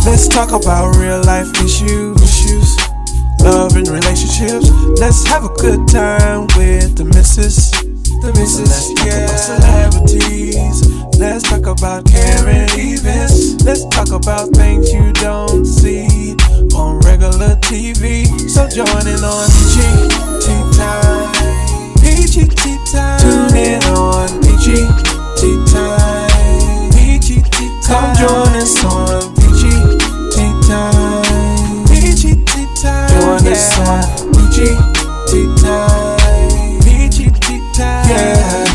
Let's talk about real life issues, love and relationships. Let's have a good time with the missus. Let's talk about celebrities. Let's talk about caring events. Let's talk about things you don't see on regular TV. So join in on Peachy Tea Tyme. Peachy Tea Tyme. Tune in on Peachy Tea Tyme. Peachy Tea Tyme. Come join us on Peachy Tea Tyme. Peachy Tea Tyme. Join us on Peachy Tea Tyme. Peachy Tea Tyme. Yeah.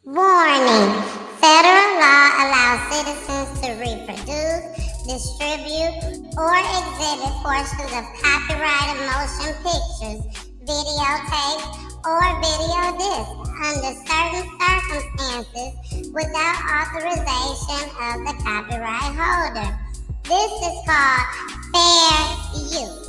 Warning! Federal law allows citizens to reproduce, distribute, or exhibit portions of copyrighted motion pictures, videotapes, or video discs under certain circumstances without authorization of the copyright holder. This is called fair use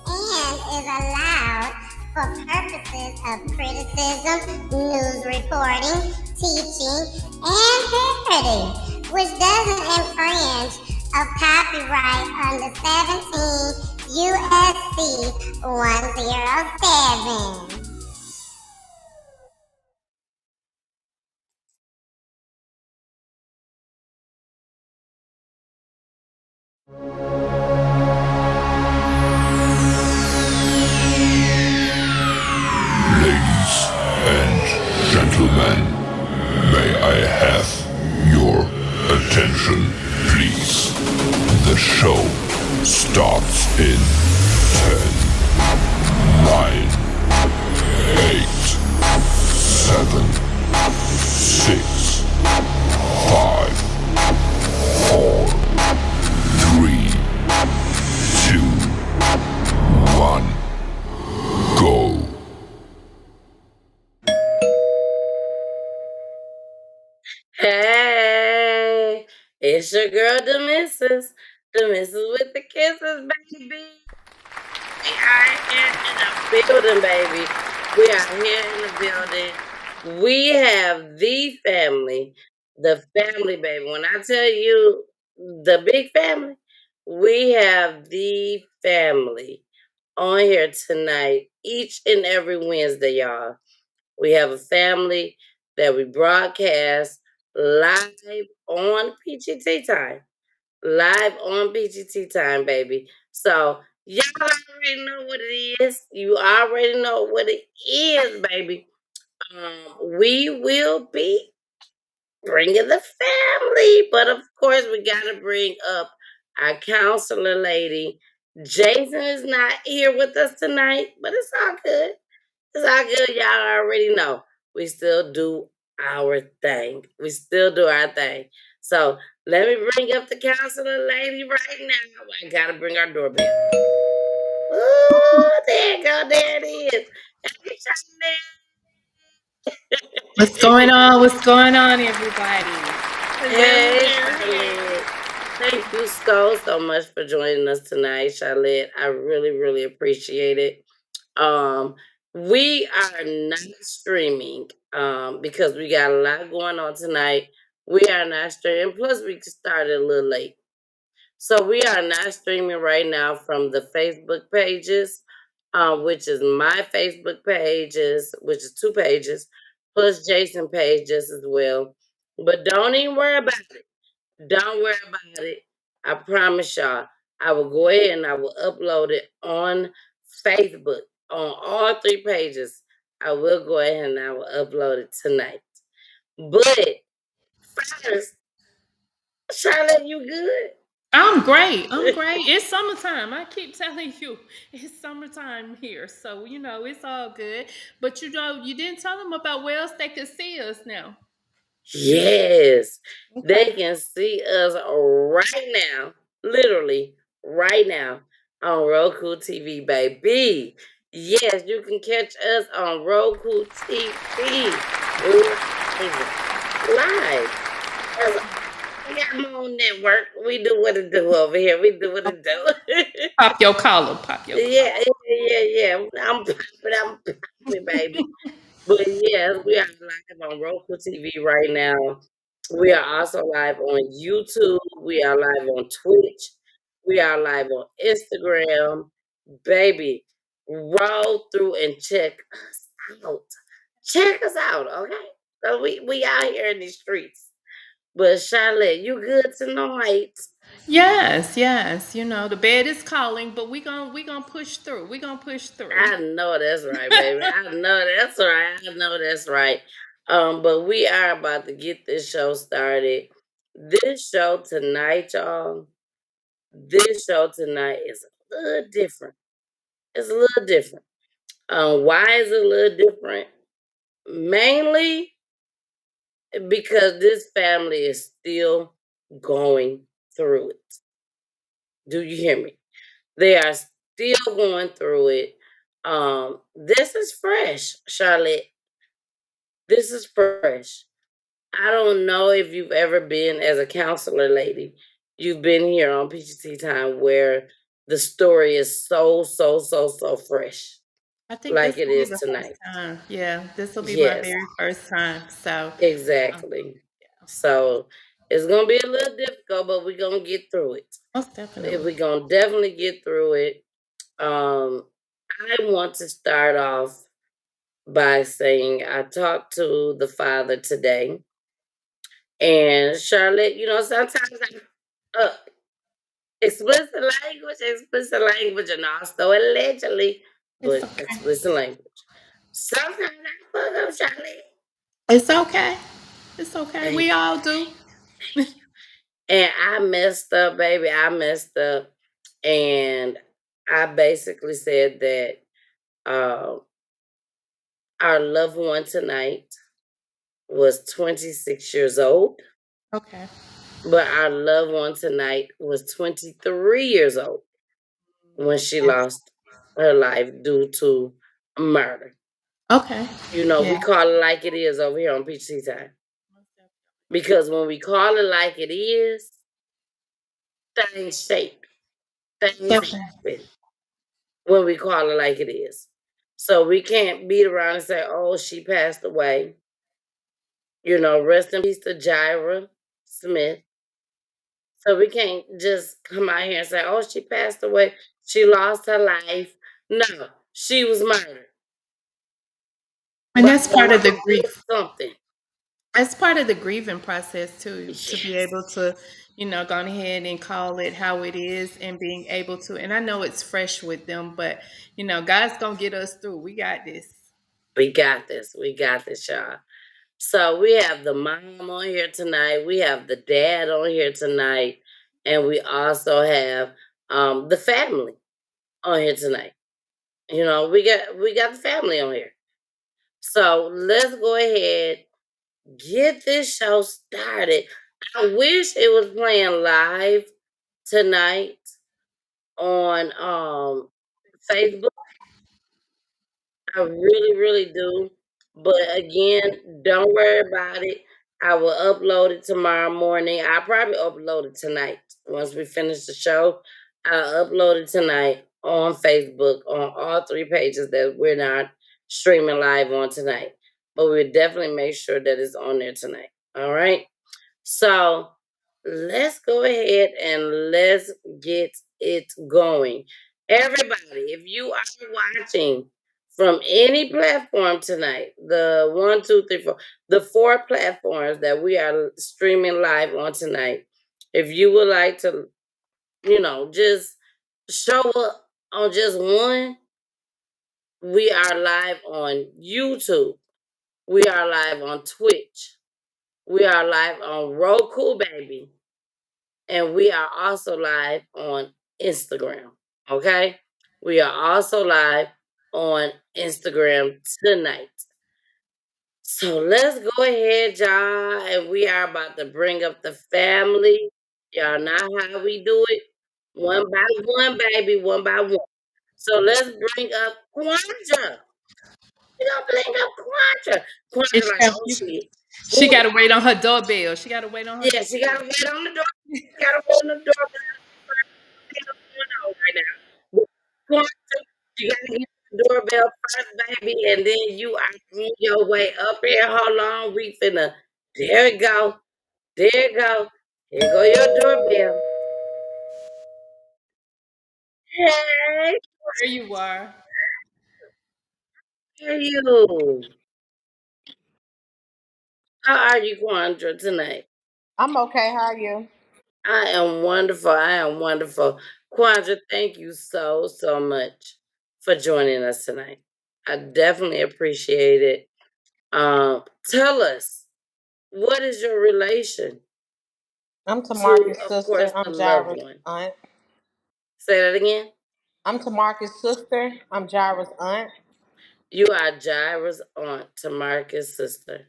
and is allowed for purposes of criticism, news reporting, teaching, and parody, which doesn't infringe of copyright under 17 USC 107. Ladies and gentlemen, may I have your attention, please? The show starts in 10, 9, 8, 7, 6, 5, 4, 3, 2, 1, go. Hey, it's your girl, the missus with the kisses, baby. We are here in the building, baby. We are here in the building. We have the family, baby. When I tell you the big family, we have the family on here tonight, each and every Wednesday, y'all. We have a family that we broadcast live on Peachy Tea Tyme. Live on Peachy Tea Tyme, baby. So y'all already know what it is. You already know what it is, baby. We will be bringing the family, but of course we gotta bring up our counselor lady. Jason is not here with us tonight, but it's all good. It's all good. Y'all already know. We still do our thing. We still do our thing. So let me bring up the counselor lady right now. I gotta bring our doorbell. Oh, there you go. There it is. Hey, What's going on? What's going on, everybody? Hey, Charlotte. Thank you so much for joining us tonight, Charlotte. I really, really appreciate it. We are not streaming because we got a lot going on tonight. We are not streaming. Plus, we started a little late. So we are not streaming right now from the Facebook pages, which is my Facebook pages, which is 2 pages, plus Jason pages as well. But don't even worry about it. Don't worry about it. I promise y'all, I will go ahead and I will upload it on Facebook on all 3 pages. I will go ahead and I will upload it tonight. But first, Charlotte, you good? I'm great. I'm great. It's summertime. I keep telling you, it's summertime here. So, it's all good. But, you didn't tell them about where else they could see us now. Yes, they Okay. can see us right now, literally right now on Roku TV, baby. Yes, you can catch us on Roku TV live. We got my own network. We do what it do over here. We do what it do. Pop your collar. Pop your collar. Yeah. I'm popping, baby. But yes, we are live on Roku TV right now. We are also live on YouTube. We are live on Twitch. We are live on Instagram. Baby, roll through and check us out. Check us out, okay? So we out here in these streets. But Charlotte, you good tonight? Yes, yes. The bed is calling, but we gonna push through. We gonna push through. I know that's right, baby. I know that's right. I know that's right. But we are about to get this show started. This show tonight, y'all. This show tonight is a little different. It's a little different. Why is it a little different? Mainly because this family is still going through it. Do you hear me? They are still going through it. This is fresh, Charlotte. This is fresh. I don't know if you've ever been as a counselor lady. You've been here on Peachy Tea Tyme where the story is so fresh, I think like this it will be is the first tonight. time. Yeah, this will be my Yes, very first time. So, um, exactly. yeah, So it's gonna be a little difficult, but we're gonna get through it. most definitely. We're gonna definitely get through it. Um, I want to start off by saying I talked to the father today. And Charlotte, sometimes explicit language, and also allegedly, It's but okay. explicit language. Sometimes I fuck up, Charlotte. It's okay. It's okay. We Thank you, all do. thank you. And I messed up, baby. I messed up, and I basically said that uh, our loved one tonight was 26 years old, Okay. but our loved one tonight was 23 years old when she lost her life due to murder. Okay. We Yeah. call it like it is over here on Peachy Time. Because when we call it like it is, things shape, things Definitely. happen when we call it like it is. So we can't beat around and say, oh, she passed away. Rest in peace to Jyrah Smith. So we can't just come out here and say, oh, she passed away. She lost her life. No, she was murdered. And But that's I part of want the to do grief. something. That's part of the grieving process too, to be Yes. able to, go ahead and call it how it is and being able to. And I know it's fresh with them, but God's gonna get us through. We got this. We got this. We got this, y'all. So we have the mom on here tonight. We have the dad on here tonight. And we also have the family on here tonight. We got the family on here. So let's go ahead, get this show started. I wish it was playing live tonight on Facebook. I really, really do. But again, don't worry about it. I will upload it tomorrow morning. I'll probably upload it tonight. Once we finish the show, I'll upload it tonight on Facebook on all three pages that we're not streaming live on tonight. But we'll definitely make sure that it's on there tonight. All right. So let's go ahead and let's get it going. Everybody, if you are watching from any platform tonight, the one, two, three, four, the four platforms that we are streaming live on tonight, if you would like to, just show up on just one, we are live on YouTube. We are live on Twitch. We are live on Roku, baby. And we are also live on Instagram. Okay? We are also live on Instagram tonight. So let's go ahead, y'all. And we are about to bring up the family. Y'all know how we do it. One by one, baby, one by one. So let's bring up Quandra. We gonna bring up Quandra. And Quandra she like, got, oh shit. she Ooh, got to wait on her doorbell. She got to wait on her yeah, she gotta doorbell. wait on the door. She gotta wait on the door. What's going on right now? You gotta get doorbell first, baby, and then you are on your way up here. Hold on, we finna. There it go. There it go. Here go your doorbell. Hey, There you are. how are you? How are you, Quandra, tonight? I'm okay. How are you? I am wonderful. I am wonderful. Quandra, thank you so, so much for joining us tonight. I definitely appreciate it. Tell us, what is your relation I'm to, Tamarkus' of sister. course, the I'm loved Jyrah's one? aunt. Say that again. I'm Tamarkus' sister. I'm Jyrah's aunt. You are Jyrah's aunt, Tamarkus' sister.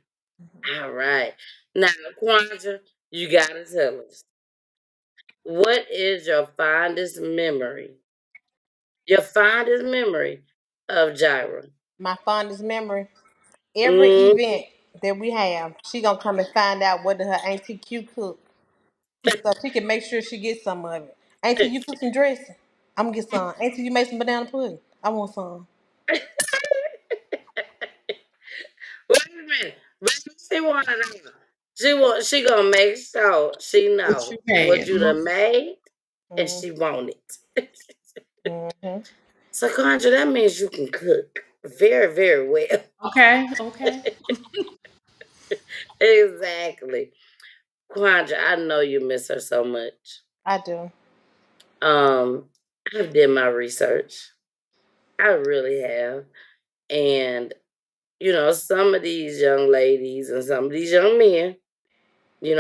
All right. Now, Quandra, you gotta tell us, what is your fondest memory? Your fondest memory of Jyrah? My fondest memory. Every Mm. event that we have, she gonna come and find out what did her auntie Q cook, so she can make sure she gets some of it. Auntie, you cook some dressing. I'm gonna get some. Auntie, you made some banana pudding. I want some. Wait a minute. Baby, she want to know. She gonna make sure she What know you what had. you done made and Mm-hmm. she want it. Mm-hmm. So Conjure, that means you can cook very, very well. Okay, okay. Exactly. Quandra, I know you miss her so much. I do. Um, I've did my research. I really have. And, some of these young ladies and some of these young men,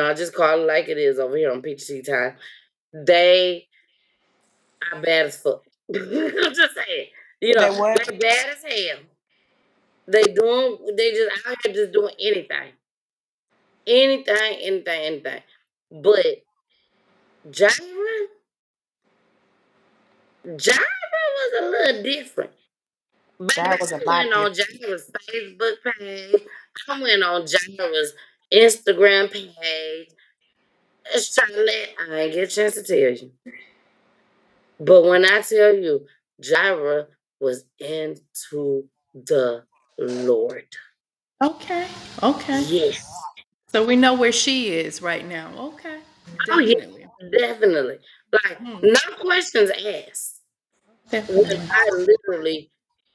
I just call it like it is over here on Peachy Tea Tyme. They are bad as fuck. I'm just saying. They what? They bad as hell. They just out here just doing anything. Anything, anything, anything. But Jyrah, Jyrah was a little different. Baby, Jyrah was a I lot went on different. Jyrah's Facebook page. I went on Jyrah's Instagram page. Charlotte, I ain't get a chance to tell you. But when I tell you, Jyrah was into the Lord. Okay, okay. Yes. So we know where she is right now. Okay, Oh, yeah, definitely. definitely. Like, Hmm, no questions asked. When definitely. I literally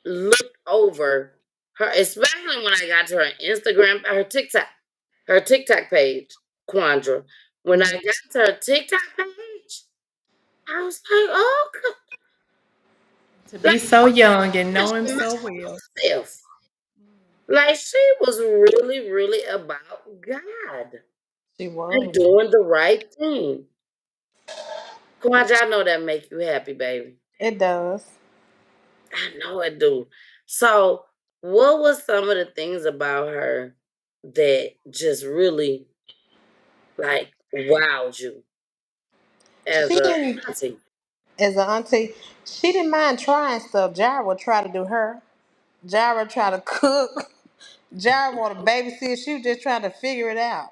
looked over her, especially when I got to her TikTok page, Quandra. When I Mm-hmm. got to her TikTok page, I was like, oh, To be like, so young and know him she so must well. herself. Like, she was really, really about God She and was. doing the right thing. Quandra, I know that make you happy, baby. It does. I know it do. So, what was some of the things about her that just really like wowed you as She a didn't. auntie? As an auntie, she didn't mind trying stuff. Jara would try to do her. Jara try to cook. Jara want to babysit. She was just trying to figure it out.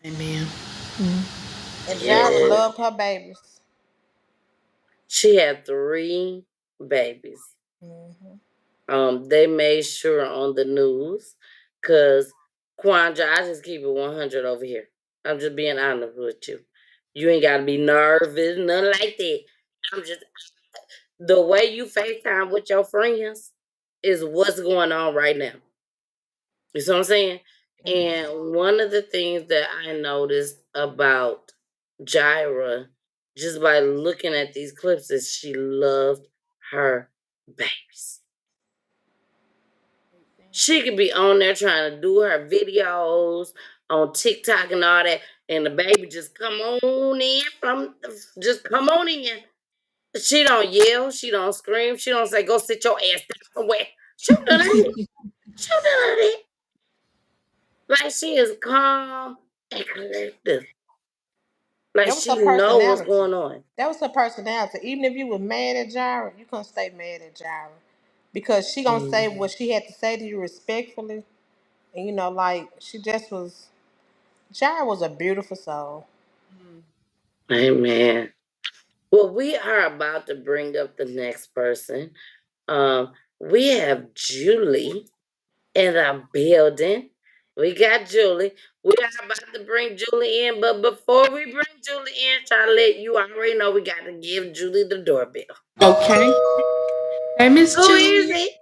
Amen. And Jara Yeah, loved her babies. she had 3 babies. Hmm. They made sure on the news, cause Quandra, I just keep it 100 over here. I'm just being honest with you. You ain't gotta be nervous, nothing like that. I'm just the way you FaceTime with your friends is what's going on right now. You see what I'm saying? And one of the things that I noticed about Jyrah, just by looking at these clips, is she loved her babies. She could be on there trying to do her videos on TikTok and all that, and the baby just come on in just come on in. She don't yell, she don't scream, she don't say, go sit your ass down somewhere. She don't do that. She don't do that. Like she is calm and collective. Like That was she her know what's personality. going on. That was her personality. Even if you were mad at Jara, you couldn't stay mad at Jara. Because she gonna say Mhm. what she had to say to you respectfully. And like she just was Jara was a beautiful soul. Amen. Well, we are about to bring up the next person. Um, we have Julie in the building. We got Julie. We are about to bring Julie in, but before we bring Julie in, Charlotte, you already know we got to give Julie the doorbell. Okay. Hey, Miss Who is Julie. it?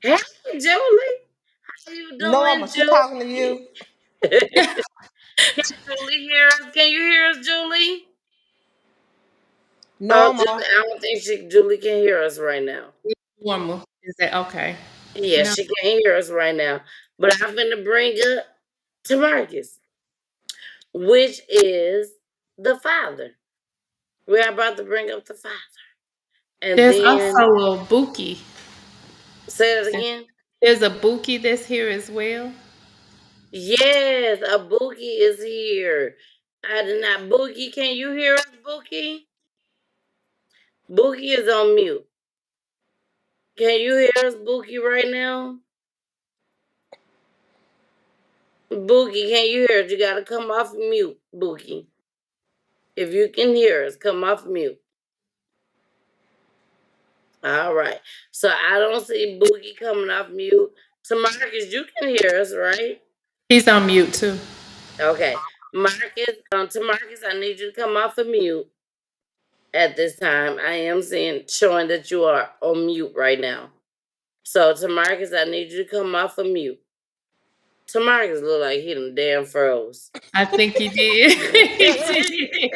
Hey, Julie. How you doing, Normal, she talking to Julie? you. Can Julie hear us? Can you hear us, Julie? Oh, Julie, Normal. I don't think Julie can hear us right now. Normal. Is that okay? Yeah, No. she can't hear us right now. But I'm going to bring up Tamarkus, which is the father. We're about to bring up the father. And There's then, also a Buki. say that again. There's a Buki that's here as well. Yes, Abuki is here. I did not. Bookie, can you hear us, Bookie? Bookie is on mute. Can you hear us, Bookie, right now? Bookie, can you hear us? You gotta come off mute, Bookie. If you can hear us, come off mute. All right. So I don't see Boogie coming off mute. Tamarkus, you can hear us, right? He's on mute too. Okay. Marcus, Tamarkus, I need you to come off of mute at this time. I am showing that you are on mute right now. So Tamarkus, I need you to come off of mute. Tamarkus look like he done damn froze. I think he did. He did. He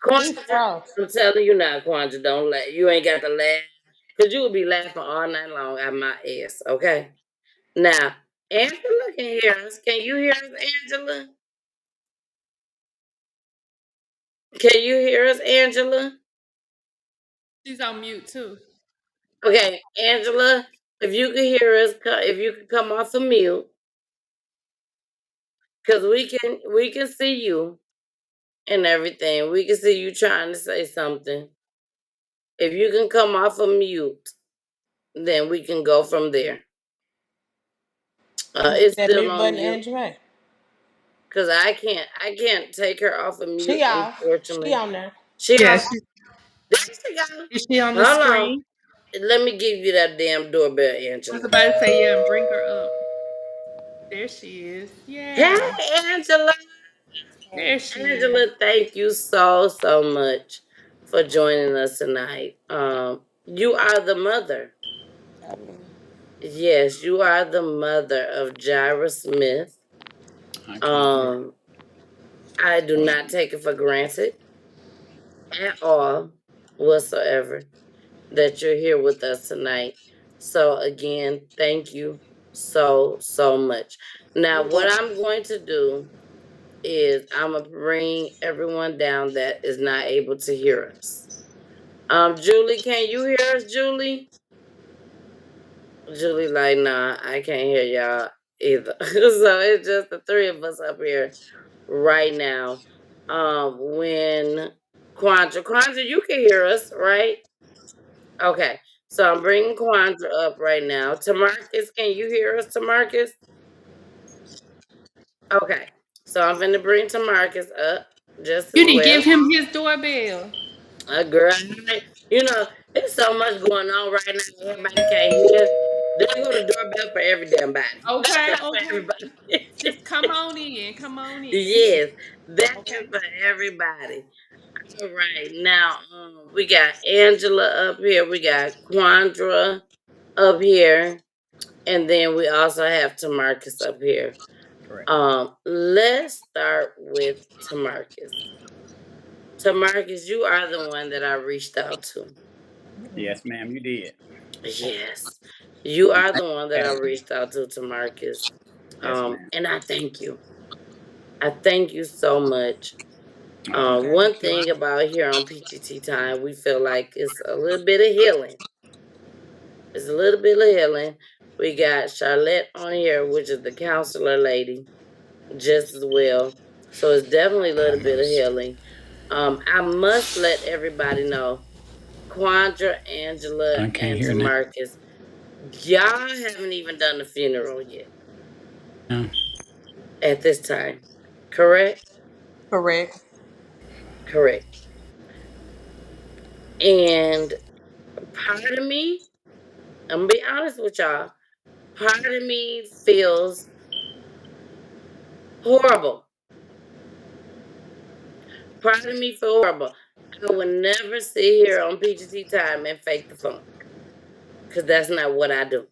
Quandra, froze. I'm telling you now, Quandra, don't laugh. You ain't got to laugh. Because you will be laughing all night long at my ass, okay? Now, Angela can hear us. Can you hear us, Angela? Can you hear us, Angela? She's on mute too. Okay, Angela, if you can hear us, if you can come off of mute, because we can see you and everything. We can see you trying to say something. If you can come off of mute, then we can go from there. You hit It's that still mute on button, mute Andrew. because I can't take her off of mute. She off. She Unfortunately, on there. she Yeah, off. There she go. is she on the Hold on. screen? Let me give you that damn doorbell, I was Angela. about to say yeah and bring her up. There she is. Hey, Yeah. Angela. There she is. Angela, thank you so much for joining us tonight. You are the mother. Yes, you are the mother of Jyrah Smith. Um, I do not take it for granted at all whatsoever that you're here with us tonight. So again, thank you so much. Now, what I'm going to do is I'm gonna bring everyone down that is not able to hear us. Julie, can you hear us, Julie? Julie, like, nah, I can't hear y'all either. So it's just the three of us up here right now. When Quandra, you can hear us, right? Okay. So I'm bringing Quandra up right now. Tamarkus, can you hear us, Tamarkus? Okay. So I'm going to bring Tamarkus up just You as didn't give well. him his doorbell. Girl, you know, there's so much going on right now. Everybody can't hear. They go to doorbell for every damn body. Okay, Not for okay. everybody. Just come on in. Come on in. Yes, that Okay. is for everybody. All right, now we got Angela up here. We got Quandra up here, and then we also have Tamarkus up here. Let's start with Tamarkus. Tamarkus, you are the one that I reached out to. Yes, ma'am, you did. Yes, you And are thank the one you that for I having me. reached out to, Marcus. Yes, ma'am. And I thank you. I thank you so much. Oh, okay. One thing about here on Peachy Tea Tyme, we feel like it's a little bit of healing. It's a little bit of healing. We got Charlotte on here, which is the counselor lady, just as well. So it's definitely a little bit of healing. I must let everybody know, Quandra, Angela, I can't and hear now. Tamarkus, y'all haven't even done the funeral yet No. at this time. Correct? Correct. Correct. And part of me I'm gonna be honest with y'all. Part of me feels horrible. Part of me feels horrible. I would never sit here on Peachy Tea Tyme and fake the funk. Because that's not what I do.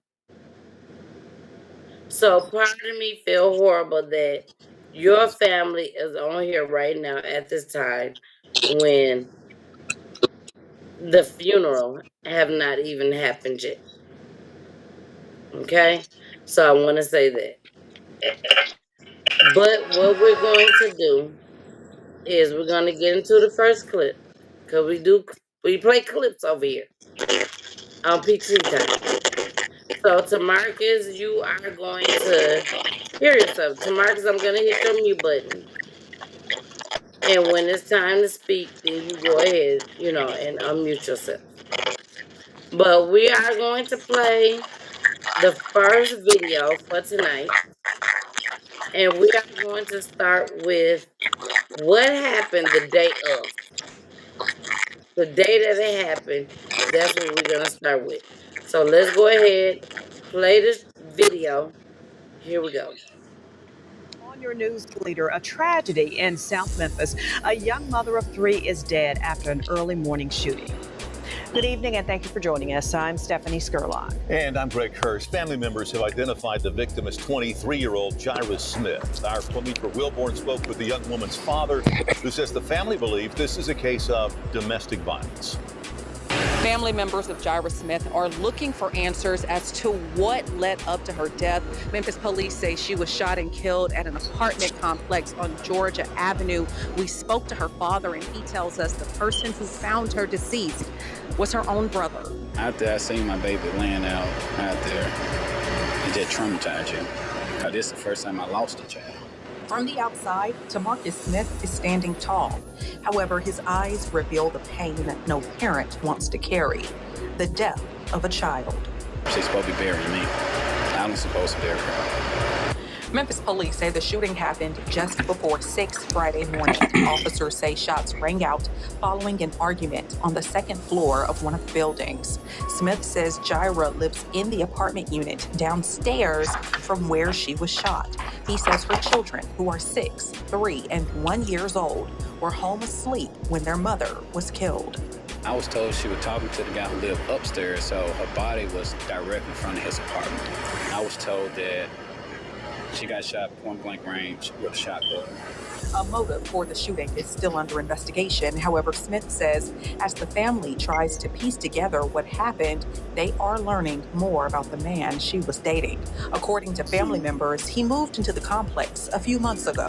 So part of me feel horrible that your family is on here right now at this time when the funeral have not even happened yet. Okay? So I want to say that. But what we're going to do is we're going to get into the first clip. Because we play clips over here on Peachy Time. So Tamarkus, you are going to hear yourself. Tamarkus, I'm going to hit your mute button. And when it's time to speak, then you go ahead, and unmute yourself. But we are going to play the first video for tonight. And we are going to start with what happened the day of. The day that it happened, that's what we're going to start with. So let's go ahead, play this video. Here we go. On your news leader, a tragedy in South Memphis. A young mother of 3 is dead after an early morning shooting. Good evening and thank you for joining us. I'm Stephanie Skurlock. And I'm Greg Hurst. Family members have identified the victim as 23-year-old Jyrah Smith. Our Murd3r Wilborn spoke with the young woman's father, who says the family believes this is a case of domestic violence. Family members of Jyrah Smith are looking for answers as to what led up to her death. Memphis police say she was shot and killed at an apartment complex on Georgia Avenue. We spoke to her father, and he tells us the person who found her deceased was her own brother. After I seen my baby laying out there, it just traumatized you. Because this is the first time I lost a child. From the outside, Tamarkus Smith is standing tall. However, his eyes reveal the pain that no parent wants to carry, the death of a child. She's supposed to be burying me. I'm supposed to bury her. Memphis police say the shooting happened just before 6 Friday morning. Officers say shots rang out following an argument on the second floor of one of the buildings. Smith says Jyrah lives in the apartment unit downstairs from where she was shot. He says her children, who are 6, 3, and 1 years old, were home asleep when their mother was killed. I was told she was talking to the guy who lived upstairs, so her body was directly in front of his apartment. I was told that she got shot point blank range with a shotgun. A motive for the shooting is still under investigation. However, Smith says as the family tries to piece together what happened, they are learning more about the man she was dating. According to family members, he moved into the complex a few months ago.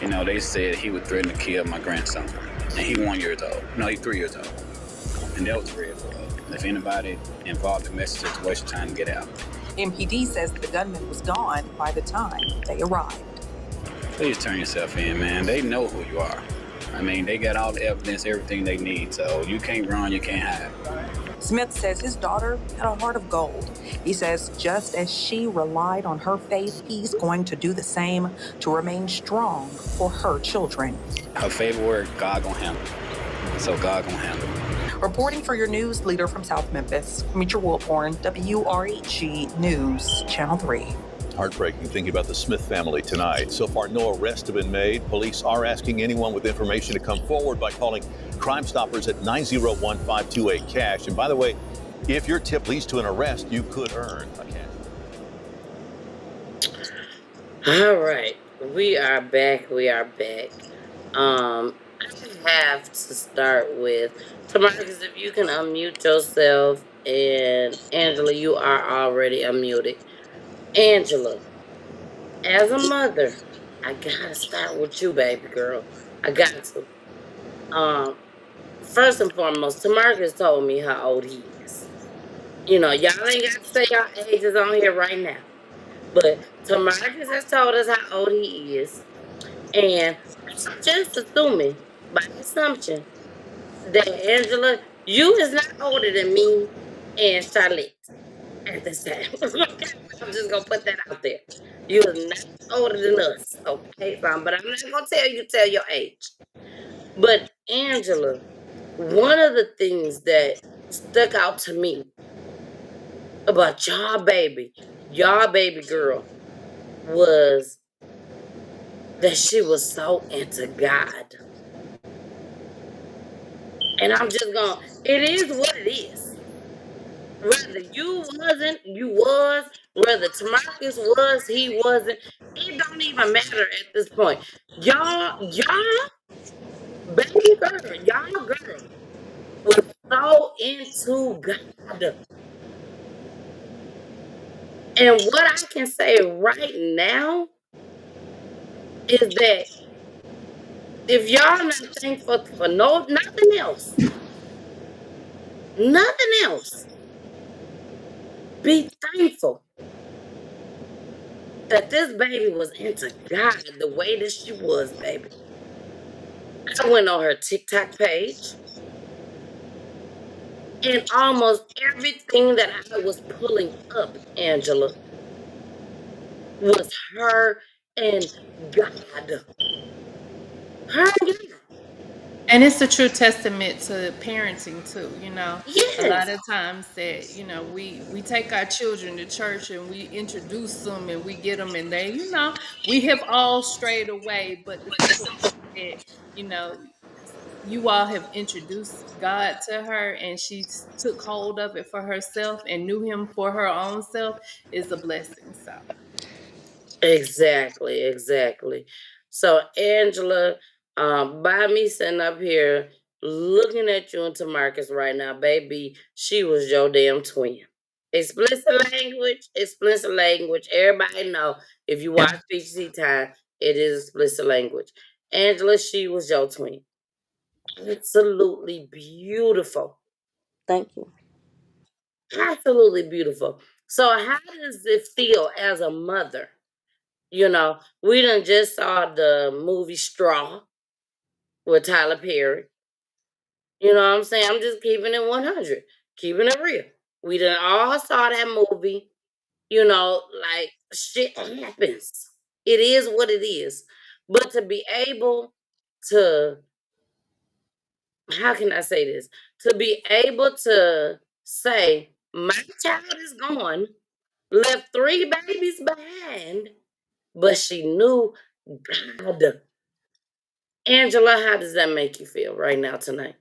They said he would threaten to kill my grandson. And he's 1 year old. No, he's 3 years old. And that was red flag. If anybody involved in this situation, trying to get out. MPD says the gunman was gone by the time they arrived. Please turn yourself in, man. They know who you are. I mean, they got all the evidence, everything they need, so you can't run, you can't hide. Smith says his daughter had a heart of gold. He says just as she relied on her faith, he's going to do the same to remain strong for her children. Her favorite word, God gonna handle it. So God gonna handle it. Reporting for your news leader from South Memphis, Murd3r Wilborn, WREG News, Channel 3. Heartbreaking thinking about the Smith family tonight. So far, no arrests have been made. Police are asking anyone with information to come forward by calling Crime Stoppers at 901-528-CASH. And by the way, if your tip leads to an arrest, you could earn a cash. All right. We are back. I have to start with Tamarkus, if you can unmute yourself, and Angela, you are already unmuted. Angela, as a mother, I gotta start with you, baby girl. I got to. First and foremost, Tamarkus told me how old he is. Y'all ain't got to say y'all ages on here right now. But Tamarkus has told us how old he is. And I'm just assuming, by assumption, that Angela, you is not older than me and Charlotte at this time. I'm just gonna put that out there. You is not older than us, okay, fine. But I'm not gonna tell your age. But Angela, one of the things that stuck out to me about y'all baby girl was that she was so into God. And I'm just going, it is what it is. Whether you wasn't, you was. Whether Tamarkus was, he wasn't. It don't even matter at this point. Y'all, baby girl, y'all girl was so into God. And what I can say right now is that if y'all not thankful for nothing else, be thankful that this baby was into God the way that she was, baby. I went on her TikTok page, and almost everything that I was pulling up, Angela, was her and God. Her and God. And it's a true testament to parenting too, you know. A lot Yes. of times that, you know, we take our children to church and we introduce them and we get them and they, you know, we have all strayed away, but the simple fact that, you know, you all have introduced God to her and she took hold of it for herself and knew him for her own self is a blessing. So Exactly. So Angela, by me sitting up here looking at you and Tamarkus right now, baby, she was your damn twin. Explicit language. Everybody know if you watch Peachy Tea Tyme, it is explicit language. Angela, she was your twin. Absolutely beautiful. Thank you. Absolutely beautiful. So how does it feel as a mother? You know, we done just saw the movie Straw with Tyler Perry. You know what I'm saying? I'm just keeping it 100, keeping it real. We done all saw that movie. You know, like shit happens. It is what it is. But to be able to, how can I say this? To be able to say, my child is gone, left 3 babies behind, but she knew God. Angela, how does that make you feel right now tonight?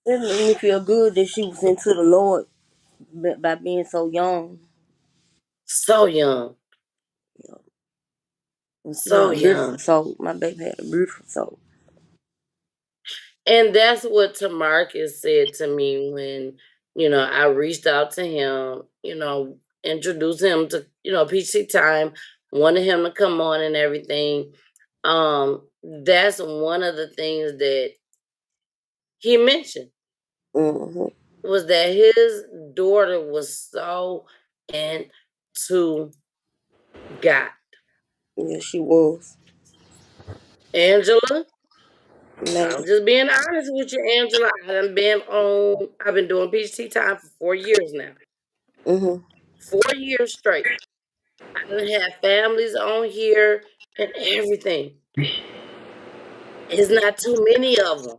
It made me feel good that she was into the Lord by being so young. So young. And she had So a beautiful young. soul. My baby had a beautiful soul. And that's what Tamarcus said to me when, I reached out to him, introduced him to, Peachy Tyme, wanted him to come on and everything. That's one of the things that he mentioned Mm-hmm. was that his daughter was so into God. Yeah, she was. Angela, Man. I'm just being honest with you, Angela. I've been doing Peachy Tea Tyme for 4 years now. Mm-hmm. 4 years straight. I done had families on here and everything. It's not too many of them.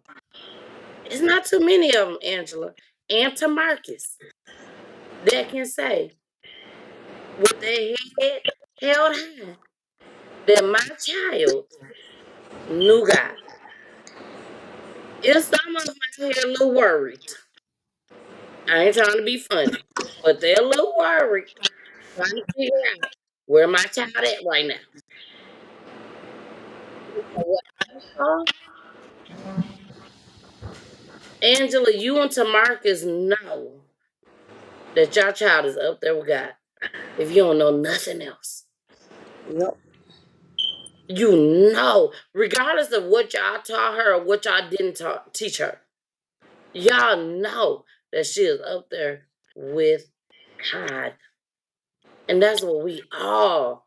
It's not too many of them, Angela. And Tamarcus that can say with their head held high that my child knew God. If some of them out here a little worried, I ain't trying to be funny, but they're a little worried trying to figure out where my child at right now. What I saw, Angela, you and Tamarcus know that your child is up there with God. If you don't know nothing else, Yep. you know, regardless of what y'all taught her or what y'all didn't teach her, y'all know that she is up there with God. And that's what we all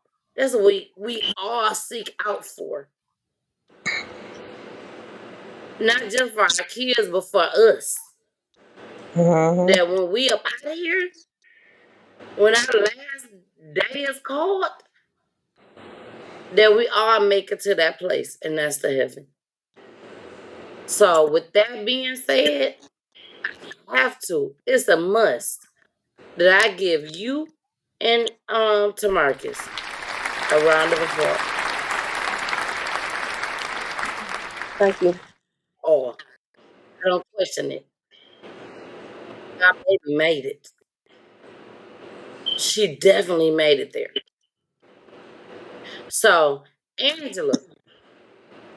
seek out for. Not just for our kids, but for us. Mm-hmm. That when we up out of here, when our last day is called, that we all make it to that place, and that's the heaven. So with that being said, I have to. It's a must. that I give you and Tamarkus a round of applause. Thank you. Oh, I don't question it. My baby made it. She definitely made it there. So, Angela,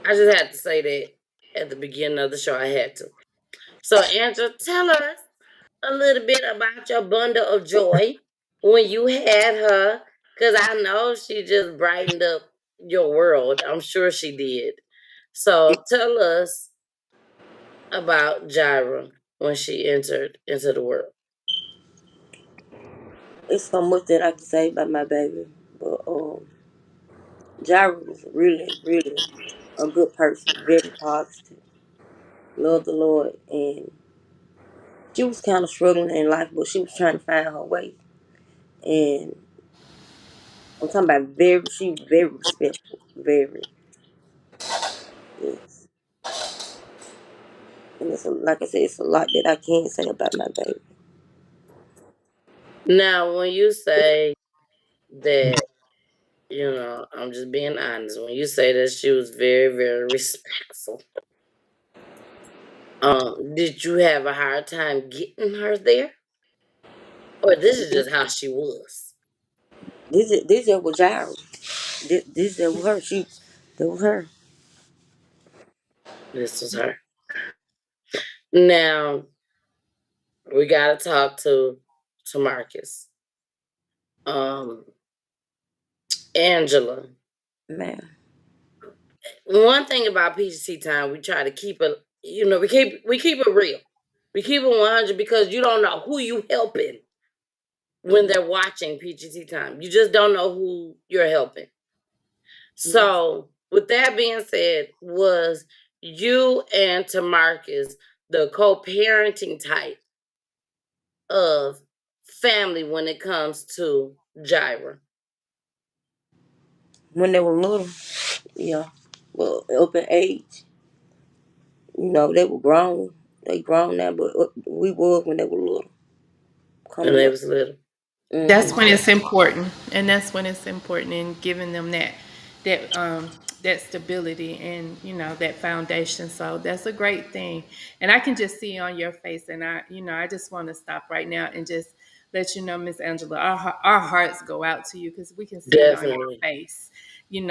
I just had to say that at the beginning of the show. I had to. So, Angela, tell us a little bit about your bundle of joy when you had her, because I know she just brightened up your world. I'm sure she did. So, tell us about Jyrah when she entered into the world. It's so much that I can say about my baby, but Jyrah was really, really a good person, very positive, loved the Lord, and she was kind of struggling in life, but she was trying to find her way. And I'm talking about she was very respectful, very, yes. And like I said, it's a lot that I can't say about my baby. Now, when you say that, I'm just being honest. When you say that she was very, very respectful, did you have a hard time getting her there? Or this is just how she was? This was Jyrah. This was her. That was her. This was her. Now, we got to talk to Marcus. Angela. Man. One thing about Peachy Tea Tyme, we try to keep it, we keep it real. We keep it 100 because you don't know who you helping when they're watching Peachy Tea Tyme. You just don't know who you're helping. So, with that being said, was you and Tamarkus the co-parenting type of family when it comes to Jyrah? When they were little, yeah. Well, up in age, they were grown. They grown now, but we was when they were little, When coming they up. was little. That's Hmm. when it's important, and that's when it's important in giving them that stability and that foundation. So that's a great thing, and I can just see on your face, and I just want to stop right now and just let you know, Miss Angela, our hearts go out to you because we can see it on your Definitely. face, and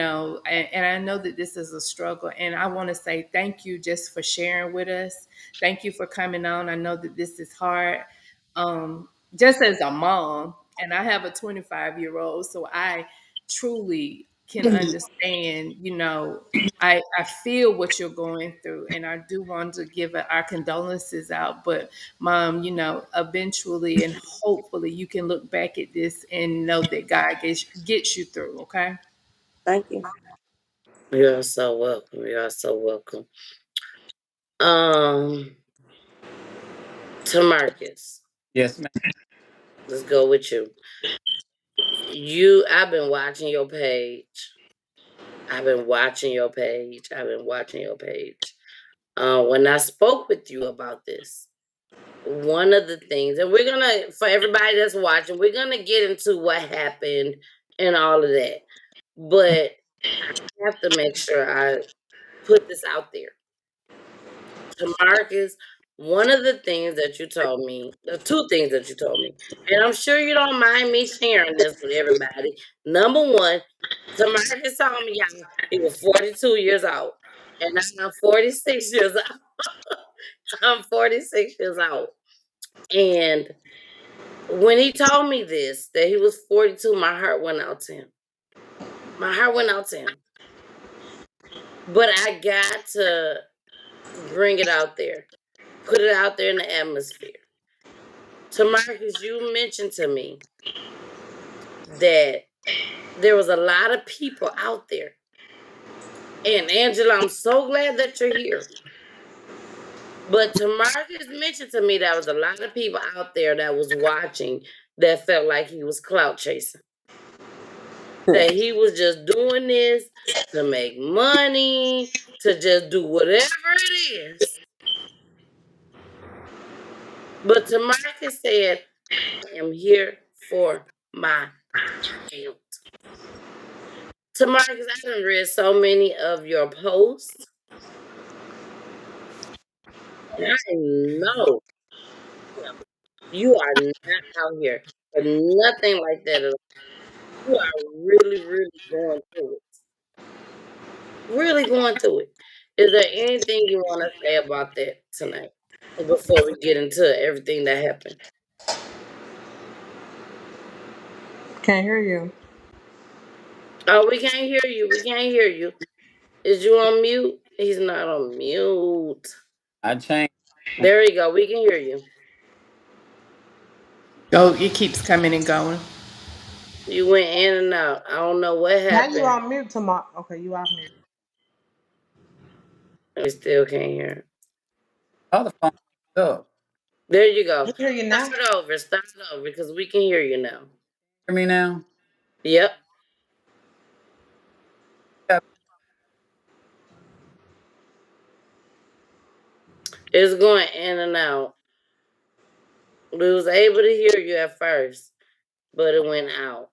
I know that this is a struggle, and I want to say thank you just for sharing with us. Thank you for coming on. I know that this is hard. Just as a mom, and I have a 25-year-old, so I truly can understand, I feel what you're going through, and I do want to give our condolences out. But, Mom, eventually and hopefully you can look back at this and know that God gets you through, okay? Thank you. You are so welcome. You are so welcome. Um, Tamarkus, Yes, ma'am. let's go with you. I've been watching your page. I've been watching your page. I've been watching your page. When I spoke with you about this, one of the things, and for everybody that's watching, we're gonna get into what happened and all of that. But I have to make sure I put this out there. To Marcus, one of the things that you told me, the two things that you told me, and I'm sure you don't mind me sharing this with everybody. Number one, Tamarcus told me, y'all, he was 42 years old. And I'm 46 years old. I'm 46 years old. And when he told me this, that he was 42, my heart went out to him. My heart went out to him. But I got to bring it out there, put it out there in the atmosphere. Tamarcus, you mentioned to me that there was a lot of people out there. And Angela, I'm so glad that you're here. But Tamarcus mentioned to me that was a lot of people out there that was watching that felt like he was clout chasing. That he was just doing this to make money, to just do whatever it is. But Tamarcus said, I am here for my count. Tamarkus, I done read so many of your posts. I know you are not out here for nothing like that at all. You are really, really going through it. Really going through it. Is there anything you want to say about that tonight before we get into everything that happened? Can't hear you. Oh, we can't hear you. We can't hear you. Is you on mute? He's not on mute. I changed. There you go. We can hear you. Oh, it keeps coming and going. You went in and out. I don't know what Now you happened. on mute, tomorrow. Okay, you off mute. We still can't hear. Other phone up. There you go. We hear you now. Start over. Start over because we can hear you now. Hear me now? Yep. Yeah. It's going in and out. We was able to hear you at first, but it went out.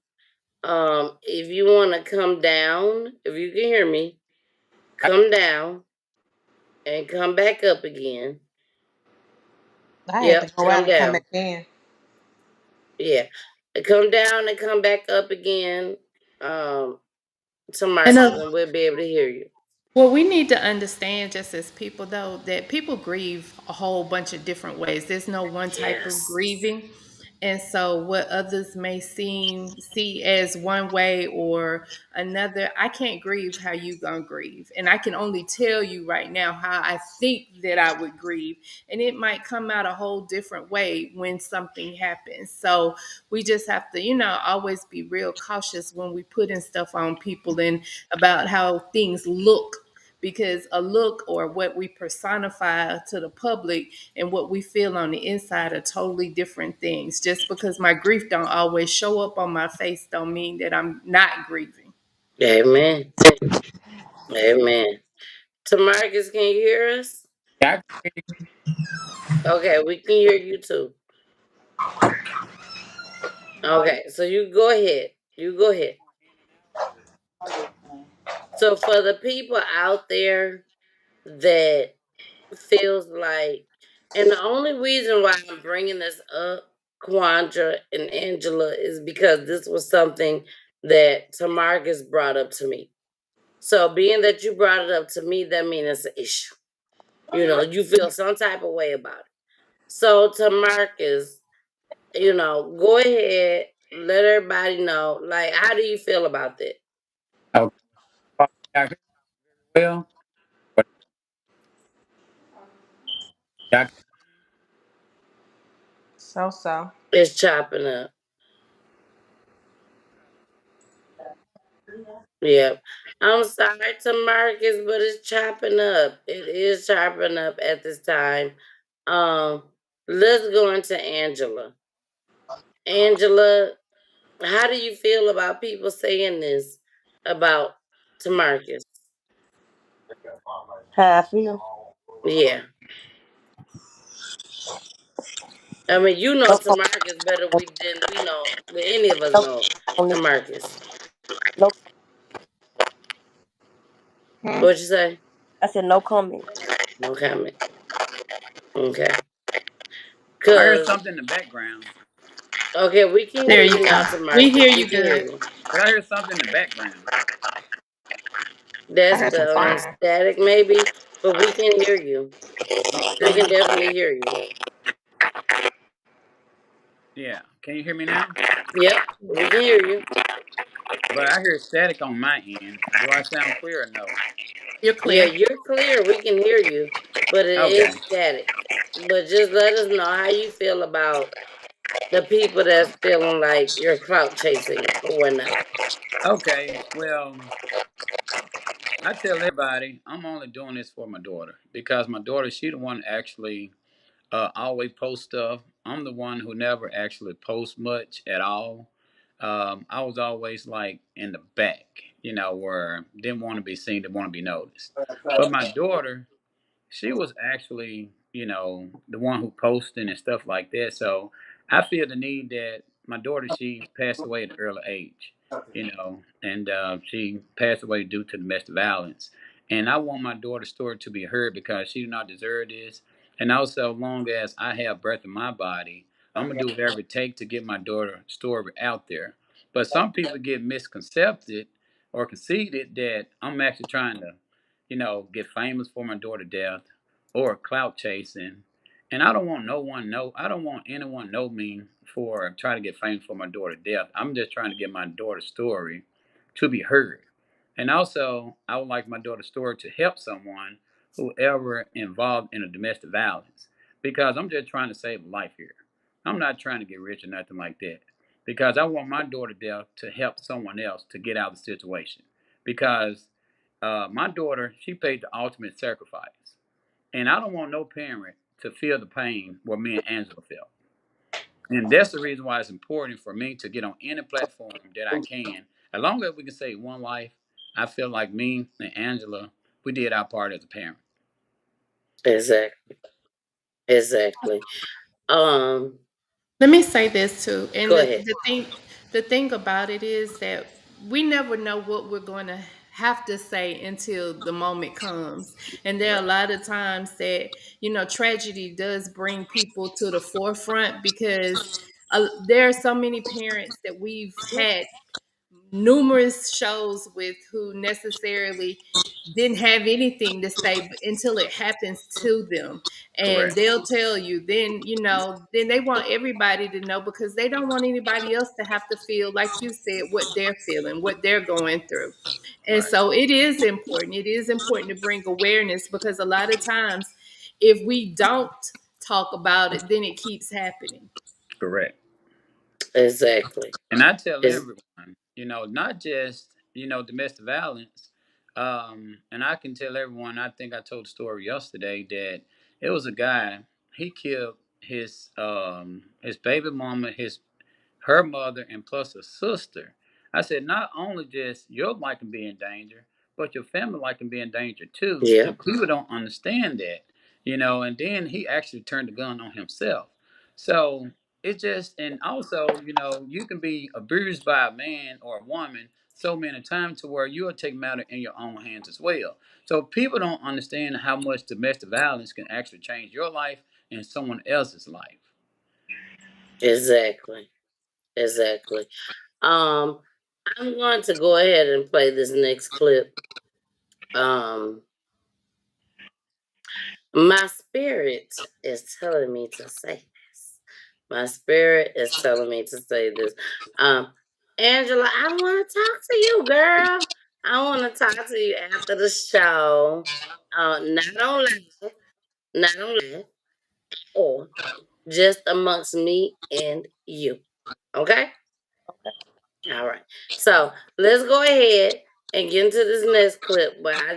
If you want to come down, if you can hear me, come down and come back up again. I had to Yep, go out come and come down. back in. Yeah. Come down and come back up again. To And Marcus, and we'll be able to hear you. Well, we need to understand, just as people, though, that people grieve a whole bunch of different ways. There's no one type of Yes. grieving. And so, what others may see as one way or another, I can't grieve how you gonna grieve, and I can only tell you right now how I think that I would grieve, and it might come out a whole different way when something happens. So we just have to, always be real cautious when we putting stuff on people and about how things look, because a look or what we personify to the public and what we feel on the inside are totally different things. Just because my grief don't always show up on my face don't mean that I'm not grieving. Amen. Amen. Tamarcus, can you hear us? Yeah, Okay, we can hear you too. Okay, so you go ahead. You go ahead. So for the people out there that feels like, and the only reason why I'm bringing this up, Quandra and Angela, is because this was something that Tamarcus brought up to me. So being that you brought it up to me, that means it's an issue. You feel some type of way about it. So Tamarcus, go ahead, let everybody know. Like, how do you feel about that? okay. I hear you well, but I, So. It's chopping up. Yep. I'm sorry to Marcus, but it's chopping up. It is chopping up at this time. Um, let's go into Angela. Angela, how do you feel about people saying this about Tamarcus? How I feel? Yeah. I mean, you know No, Tamarcus better than we know than any of us no know on this. Tamarcus. No, Hmm? What you say? I said no comment. No comment. Okay. I heard Cause something in the background. okay, we can There hear you you go. now, We hear Tamarcus. We you can hear good. you. But I heard something in the background. I That's had some the frying. static maybe, but we can hear you. We Okay. can definitely hear you. Yeah. Can you hear me now? Yep, we can hear you. But I hear static on my end. Do I sound clear or no? You're Yeah, clear. you're clear. We can hear you, but it Okay. is static. But just let us know how you feel about the people that's feeling like you're clout chasing or whatnot. Okay. Well, I tell everybody I'm only doing this for my daughter because my daughter, she the one actually always post stuff. I'm the one who never actually post much at all. I was always like in the back, where didn't want to be seen, didn't want to be noticed. But my daughter, she was actually, the one who posted and stuff like that. So I feel the need that my daughter, she passed away at an early age, and she passed away due to domestic violence. And I want my daughter's story to be heard because she do not deserve this. And also, long as I have breath in my body, I'm gonna do whatever it takes to get my daughter's story out there. But some people get misconcepted or conceited that I'm actually trying to, get famous for my daughter's death or clout chasing. And I don't want I don't want anyone know me for trying to get famous for my daughter's death. I'm just trying to get my daughter's story to be heard. And also, I would like my daughter's story to help someone whoever involved in a domestic violence. Because I'm just trying to save a life here. I'm not trying to get rich or nothing like that. Because I want my daughter's death to help someone else to get out of the situation. Because my daughter, she paid the ultimate sacrifice. And I don't want no parent to feel the pain what me and Angela felt. And that's the reason why it's important for me to get on any platform that I can. As long as we can save one life, I feel like me and Angela, we did our part as a parent. Exactly. Exactly. Let me say this too. And Go ahead. the thing about it is that we never know what we're going to have to say until the moment comes. And there are a lot of times that, tragedy does bring people to the forefront because there are so many parents that we've had numerous shows with who necessarily didn't have anything to say until it happens to them, and Correct. they'll tell you then, then they want everybody to know because they don't want anybody else to have to feel like you said what they're feeling, what they're going through. And Right. so it is important to bring awareness because a lot of times if we don't talk about it, then it keeps happening. Correct. Exactly. And I tell Is everyone, not just, domestic violence. And I can tell everyone, I think I told the story yesterday that it was a guy, he killed his baby mama, her mother, and plus a sister. I said, not only just your life can be in danger, but your family life can be in danger too. yeah. And people don't understand that, and then he actually turned the gun on himself. So it just, and also, you can be abused by a man or a woman so many times to where you'll take matter in your own hands as well. So people don't understand how much domestic violence can actually change your life and someone else's life. Exactly. Exactly. Um, I'm going to go ahead and play this next clip. My spirit is telling me to say this. My spirit is telling me to say this. Angela, I want to talk to you, girl. I want to talk to you after the show. Not on live, not on live, or just amongst me and you. Okay? All right. So let's go ahead and get into this next clip. But I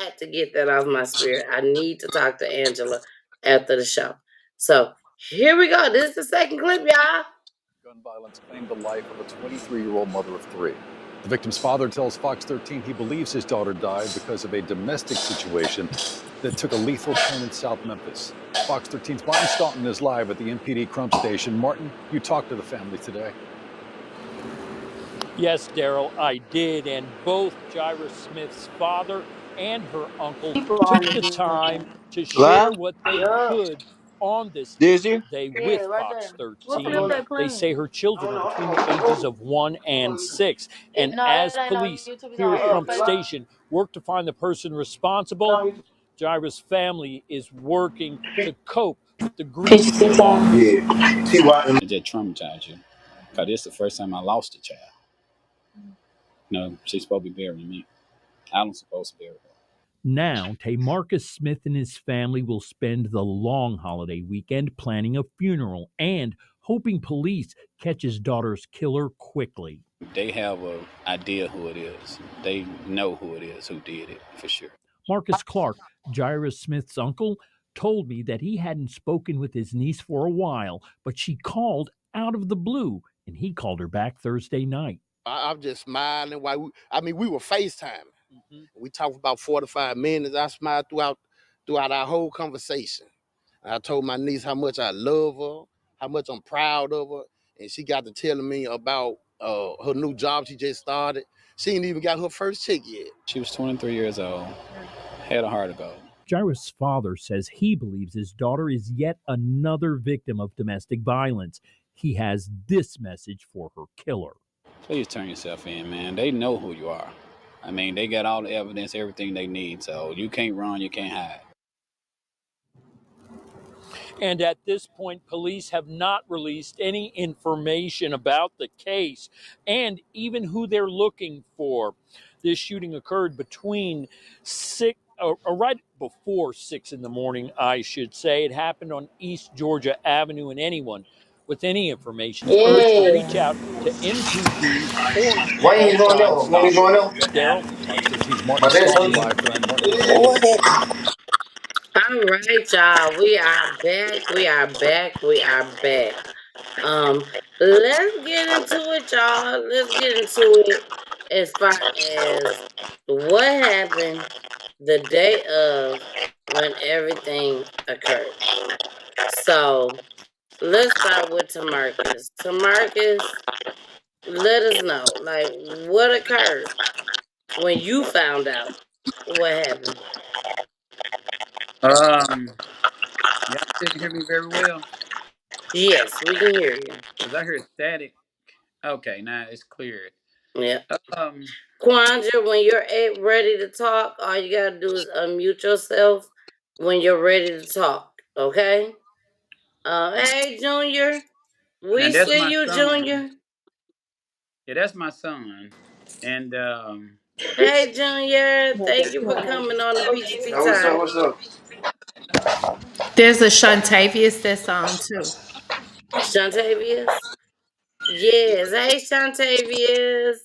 had to get that off my spirit. I need to talk to Angela after the show. So here we go. This is the second clip, y'all. Gun violence claimed the life of a 23-year-old mother of three. The victim's father tells Fox 13 he believes his daughter died because of a domestic situation that took a lethal turn in South Memphis. Fox 13's Martin Staunton is live at the MPD Crump Station. Martin, you talked to the family today. Yes, Daryl, I did, and both Jyrah Smith's father and her uncle took the time to share what they could on this difficult day with Fox 13. They say her children are between the ages of 1 and 6. And as police here at Crump Station work to find the person responsible, Jyrah's family is working to cope with the grief. It just traumatized you. Because this is the first time I lost a child. No, she's supposed to be burying me. I don't supposed to bury her. Now, Tamarkus Smith and his family will spend the long holiday weekend planning a funeral and hoping police catch his daughter's killer quickly. They have an idea who it is. They know who it is who did it, for sure. Marcus Clark, Jyrah Smith's uncle, told me that he hadn't spoken with his niece for a while, but she called out of the blue, and he called her back Thursday night. I'm just smiling while we were FaceTiming. We talked about 45 minutes. I smiled throughout our whole conversation. I told my niece how much I love her, how much I'm proud of her. And she got to telling me about her new job she just started. She ain't even got her first check yet. She was 23 years old, had a heart of gold. Jyrah's father says he believes his daughter is yet another victim of domestic violence. He has this message for her killer. Please turn yourself in, man. They know who you are. I mean, they got all the evidence, everything they need, so you can't run, you can't hide. And at this point, police have not released any information about the case and even who they're looking for. This shooting occurred between right before 6 in the morning, I should say. It happened on East Georgia Avenue, and anyone with any information is urged to reach out to MPD or call Crime Stoppers. Daryl? Fox 13's Martin Scully live tonight. Martin, go ahead. All right, y'all. We are back. We are back. We are back. Let's get into it, y'all. Let's get into it as far as what happened the day of when everything occurred. So let's start with Tamarkus. Tamarkus, let us know, like, what occurred when you found out what happened. Y'all still can hear me very well? Yes, we can hear you. Because I heard static. Okay, now it's cleared. Yeah. Um, Quandra, when you're ready to talk, all you gotta do is unmute yourself when you're ready to talk. Okay. Hey, Junior. now We that's see my you, son. Junior. Yeah, that's my son. And Hey, Junior. Thank you for coming on the Peachy Tea Tyme. What's up? There's a Shantavius that's on too. Shantavius. Yes. Hey, Shantavius.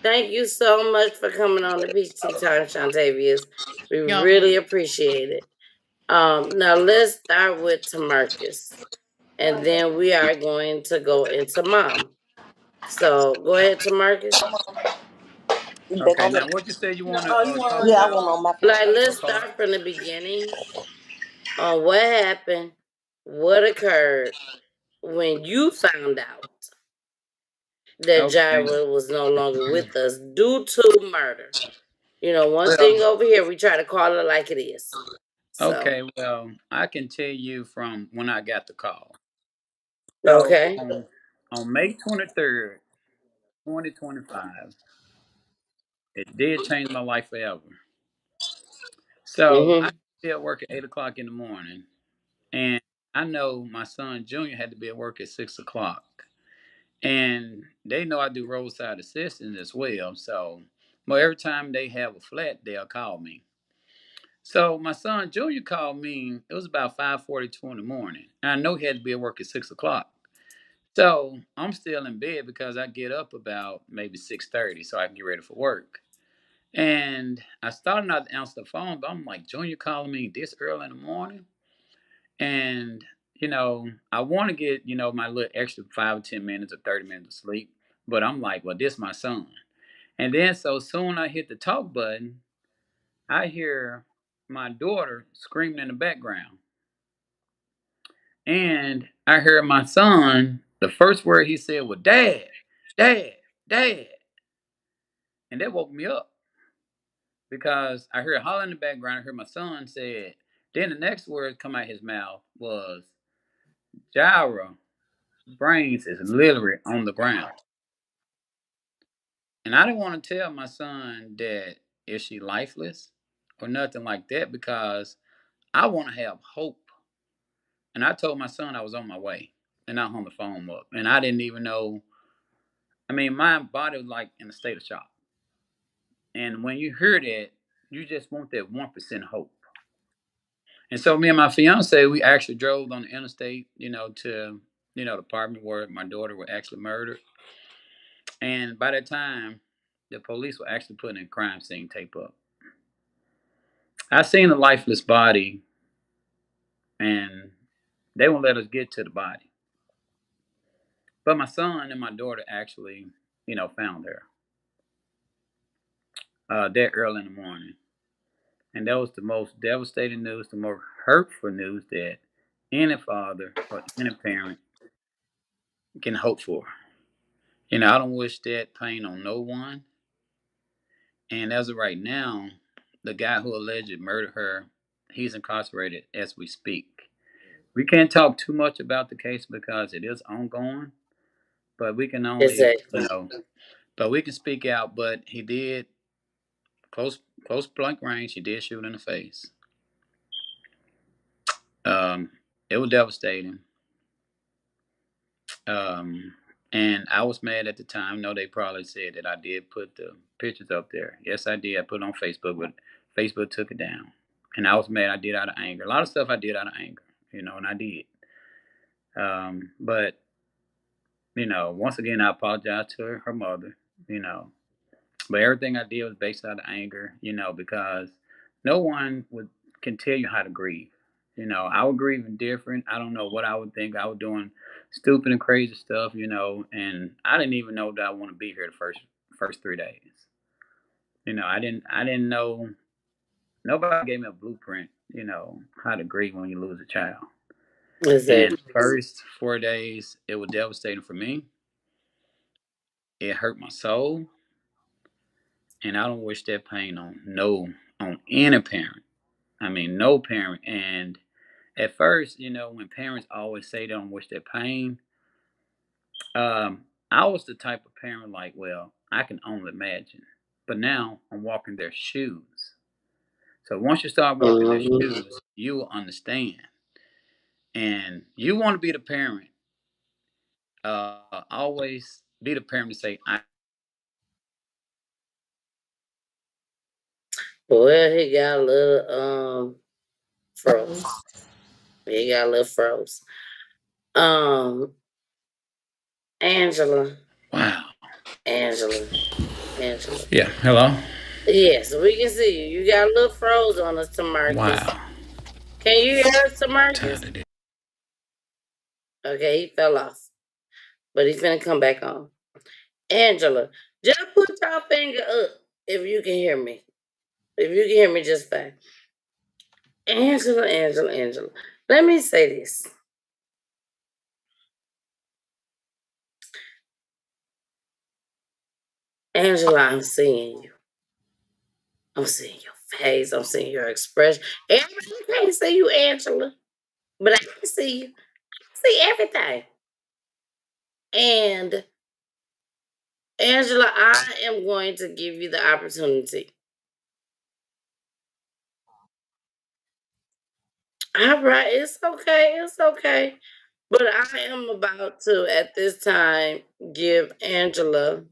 Thank you so much for coming on the Peachy Tea Tyme, Shantavius. We really appreciate it. Now let's start with Tamarkus, and then we are going to go into Mom. So go ahead, Tamarkus. okay, now what you say you want to talk Yeah, I about? went on my Like, What let's part? start from the beginning on what happened, what occurred when you found out that Okay. Jyrah was no longer with us due to murder. You know, one Well, thing over here, we try to call it like it is. So, okay. Well, I can tell you from when I got the call. So okay. on May 23rd, 2025, it did change my life forever. So I Mm-hmm. be at work at 8 o'clock in the morning, and I know my son Junior had to be at work at 6 o'clock. And they know I do roadside assistance as well. So, well, every time they have a flat, they'll call me. So my son Junior called me. It was about 5:42 in the morning. And I know he had to be at work at 6 o'clock. So I'm still in bed because I get up about maybe 6:30 so I can get ready for work. And I started not to answer the phone, but I'm like, Junior calling me this early in the morning. And, I want to get, my little extra 5 or 10 minutes or 30 minutes of sleep. But I'm like, well, this is my son. And then so soon I hit the talk button, I hear my daughter screaming in the background. And I heard my son, the first word he said was, Dad, Dad, Dad. And that woke me up because I heard a holler in the background. I heard my son said, then the next word come out his mouth was, Jyrah brains is literally on the ground. And I didn't want to tell my son that is she lifeless or nothing like that because I want to have hope. And I told my son I was on my way and I hung the phone up. And I didn't even know. I mean, my body was like in a state of shock. And when you hear that, you just want that 1% hope. And so me and my fiance, we actually drove on the interstate, to, the apartment where my daughter was actually murdered. And by that time, the police were actually putting a crime scene tape up. I seen a lifeless body, and they won't let us get to the body. But my son and my daughter actually, found her that early in the morning. And that was the most devastating news, the most hurtful news that any father or any parent can hope for. I don't wish that pain on no one. And as of right now, the guy who allegedly murdered her, he's incarcerated as we speak. We can't talk too much about the case because it is ongoing, but we can only, Exactly. but we can speak out. But he did close blank range. He did shoot in the face. It was devastating. Um, and I was mad at the time. No, they probably said that I did put the pictures up there. Yes, I did. I put it on Facebook, but Facebook took it down. And I was mad. I did out of anger. A lot of stuff I did out of anger, and I did. But once again, I apologize to her mother. You know, but everything I did was based out of anger. Because no one can tell you how to grieve. I would grieve different. I don't know what I would think. I was doing stupid and crazy stuff. And I didn't even know that I want to be here the first 3 days. I didn't know. Nobody gave me a blueprint. How to grieve when you lose a child. And Exactly. first 4 days, it was devastating for me. It hurt my soul, and I don't wish that pain on any parent. I mean, no parent. And at first, when parents always say they don't wish that pain, I was the type of parent like, well, I can only imagine. But now I'm walking their shoes. So once you start walking their Mm-hmm. shoes, you will understand. And you want to be the parent. Always be the parent to say, Well, he got a little froze. He got a little froze. Um, Angela, wow. Angela, Angela. Yeah. Hello. Yes, we can see you. You got a little froze on us, Tamarkus. Wow. Can you hear us, Tamarkus? Tired of it. Okay, he fell off, but he's gonna come back on. Angela, just put your finger up if you can hear me. If you can hear me just fine. Angela, Angela, Angela. Let me say this. Angela, I'm seeing you. I'm seeing your face. I'm seeing your expression. Everybody can't see you, Angela, but I can see you. I see everything. And Angela, I am going to give you the opportunity. All right, it's okay. It's okay. But I am about to, at this time, give Angela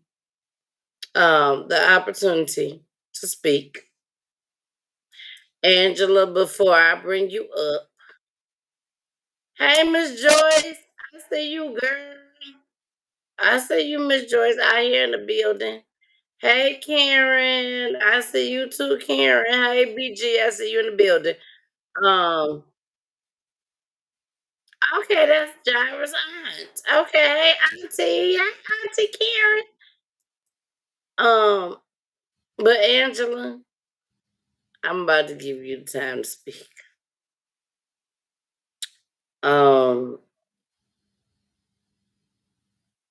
the opportunity to speak. Angela, before I bring you up, hey, Miss Joyce, I see you, girl. I see you, Miss Joyce, out here in the building. Hey, Karen, I see you too, Karen. Hey, BG, I see you in the building. Um, okay, that's Jyrah's aunt. Okay, hey, Auntie, hey, Auntie Karen. Um, but Angela, I'm about to give you the time to speak. Um,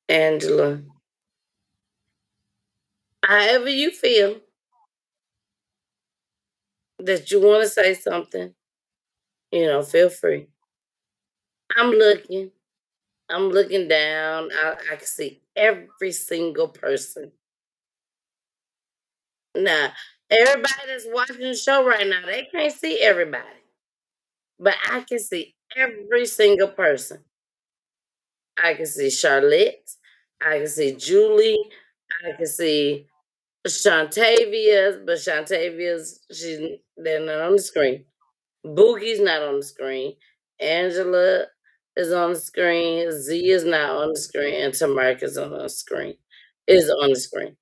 Angela, however you feel that you want to say something, feel free. I'm looking. I'm looking down. I can see every single person. Now, everybody that's watching the show right now, they can't see everybody. But I can see every single person. I can see Charlotte. I can see Julie. I can see Shantavia's, but they're not on the screen. Boogie's not on the screen. Angela is on the screen. Z is not on the screen, and Tamark is on the screen. Is on the screen.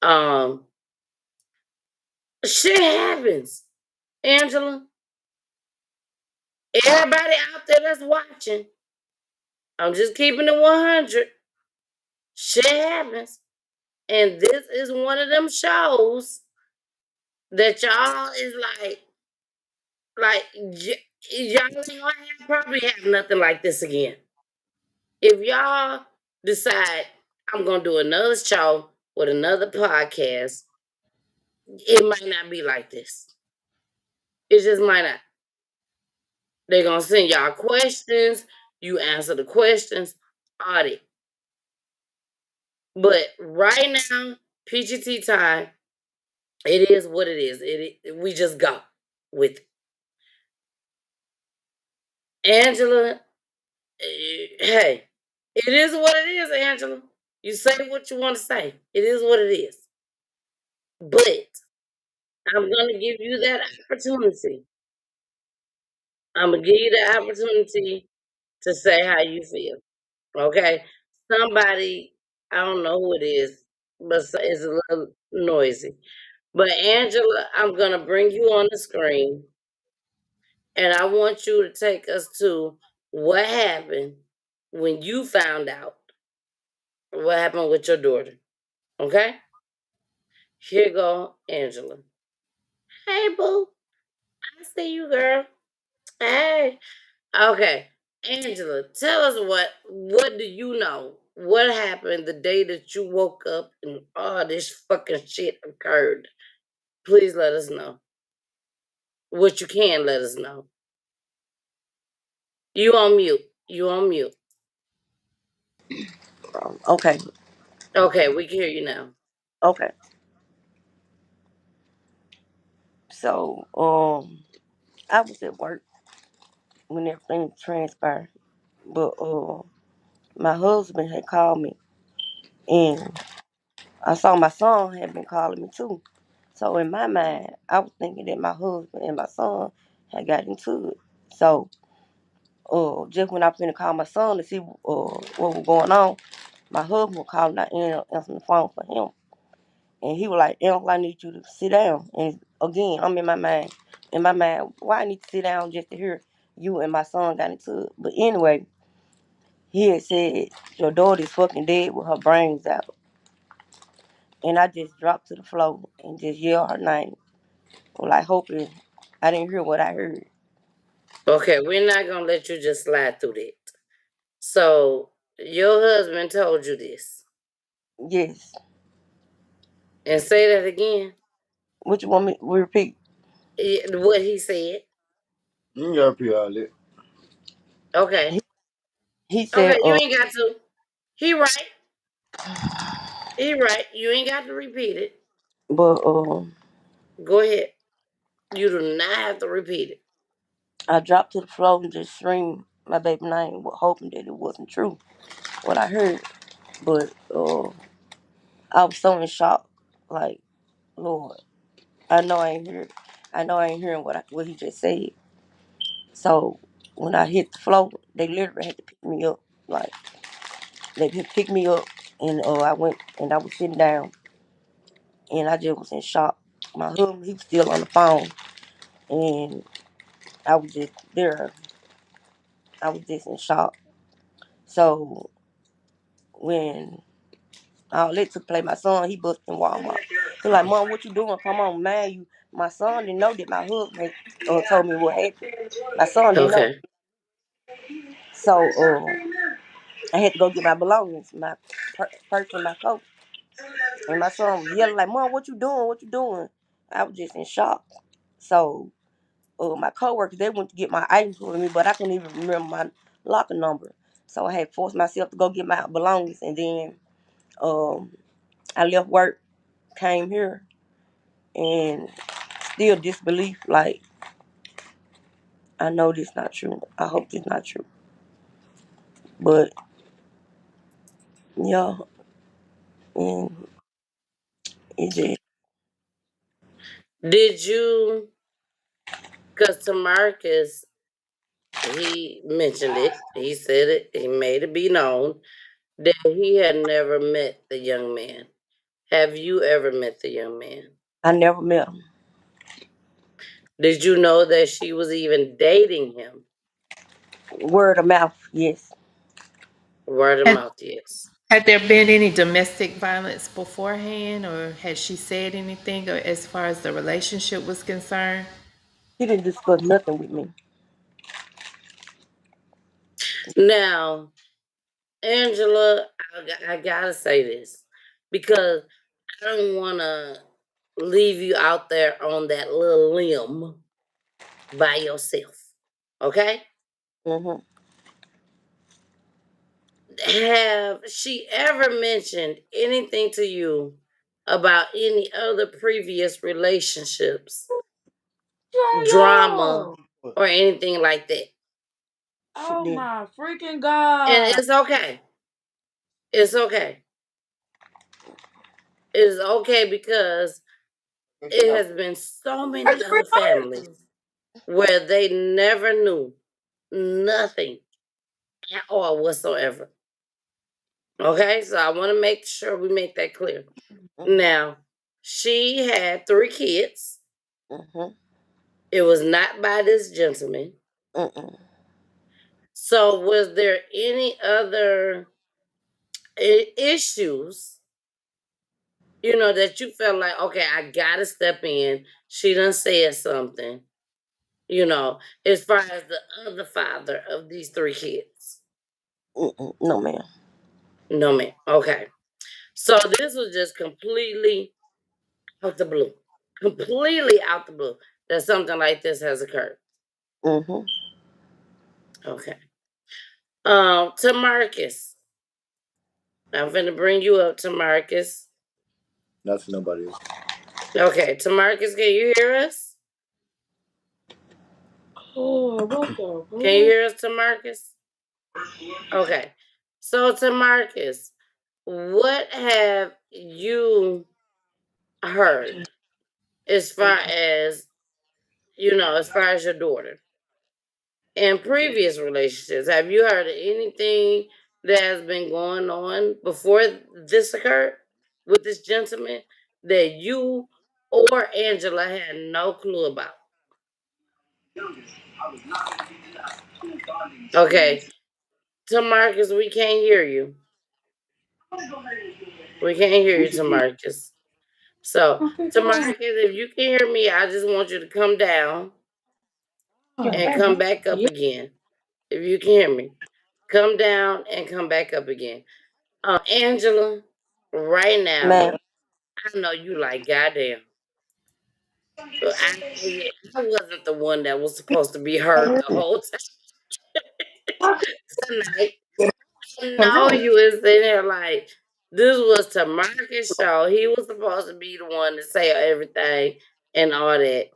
Um, Shit happens, Angela. Everybody out there that's watching, I'm just keeping it 100. Shit happens, and this is one of them shows that y'all is y'all ain't gonna probably have nothing like this again. If y'all decide I'm gonna do another show with another podcast, it might not be like this. It just might not. They're gonna send y'all questions, you answer the questions, all that. But right now, Peachy Tea Tyme, it is what it is. We just go with it. Angela, hey, it is what it is, Angela. You say what you want to say. It is what it is. But I'm gonna give you that opportunity. I'm gonna give you the opportunity to say how you feel. Okay? Somebody, I don't know who it is, but it's a little noisy. But Angela, I'm gonna bring you on the screen, and I want you to take us to what happened when you found out what happened with your daughter. Okay? Here go Angela. Hey, boo. I see you, girl. Hey. Okay. Angela, tell us what do you know? What happened the day that you woke up and all this fucking shit occurred? Please let us know. What you can let us know. You on mute. You on mute. Okay. Okay, we can hear you now. Okay. So, I was at work when everything transpired, but my husband had called me, and I saw my son had been calling me too. So in my mind, I was thinking that my husband and my son had got into it. So, just when I was finna call my son to see what was going on, my husband was calling. I ended up answering the phone for him, and he was like, "Uncle, I need you to sit down." And again, I'm in my mind. In my mind, why I need to sit down just to hear you and my son got into it? But anyway, he had said your daughter's fucking dead with her brains out, and I just dropped to the floor and just yelled her name, like hoping I didn't hear what I heard. Okay, we're not gonna let you just slide through that. So your husband told you this. Yes. And say that again. What you want me to repeat? What he said. You ain't gotta repeat all that. Okay. He said, Okay, you ain't got to. He right. He right. You ain't got to repeat it. but Go ahead. You do not have to repeat it. I dropped to the floor and just screamed my baby name, hoping that it wasn't true what I heard. But I was so in shock, like, Lord, I know I ain't hear, I know I ain't hearing what he just said. So when I hit the floor, they literally had to pick me up, like they picked me up, and I went and I was sitting down, and I just was in shock. My husband, he was still on the phone, and I was just there. I was just in shock. So when all that took place, my son, he busted in Walmart. He like, Mom, what you doing? Come on, man. My son didn't know that my husband had told me what happened. My son didn't know. Okay. So I had to go get my belongings, my purse and my coat. And my son was yelling like, Mom, what you doing? What you doing? I was just in shock. So my coworkers, they went to get my items for me, but I couldn't even remember my locker number. So I had forced myself to go get my belongings, and then I left work, came here, and still disbelief. Like, I know this not true. I hope this not true. But yeah, and it just Did you, because Tamarkus, he mentioned it, he said it, he made it be known that he had never met the young man. Have you ever met the young man? I never met him. Did you know that she was even dating him? Word of mouth, yes. Word of Had, mouth, yes. had there been any domestic violence beforehand, or had she said anything as far as the relationship was concerned? He didn't discuss nothing with me. Now, Angela, I gotta say this because I don't want to leave you out there on that little limb by yourself. Okay? Mm-hmm. Have she ever mentioned anything to you about any other previous relationships, drama, or anything like that? Oh my And freaking God. it's okay. It's okay. It's okay because it has been so many other families where they never knew nothing at all whatsoever. Okay, so I want to make sure we make that clear. Now, she had 3 kids. Mm-hmm. It was not by this gentleman. Mm-mm. So, was there any other issues, that you felt like, okay, I gotta step in? She done said something, as far as the other father of these 3 kids. Mm-mm. No, ma'am. No, man. Okay. So, this was just completely out the blue. Completely out the blue that something like this has occurred. Mm-hmm. Okay. Tamarkus. I'm finna bring you up, Tamarkus. Not for nobody else. Okay, Tamarkus, can you hear us? Oh, what the Can you fuck? hear us, Tamarkus? Okay. So, Tamarkus, what have you heard as far as, as far as your daughter? In previous relationships, have you heard of anything that has been going on before this occurred with this gentleman that you or Angela had no clue about? Okay, Tamarcus, we can't hear you. We can't hear you, Tamarcus. So, Tamarcus, if you can hear me, I just want you to come down and come back up again. If you can hear me, come down and come back up again. Angela, right now, Ma'am. I know you like goddamn. I wasn't the one that was supposed to be heard the whole time tonight. I know you was sitting there like this was Tamarcus' show. He was supposed to be the one to say everything and all that.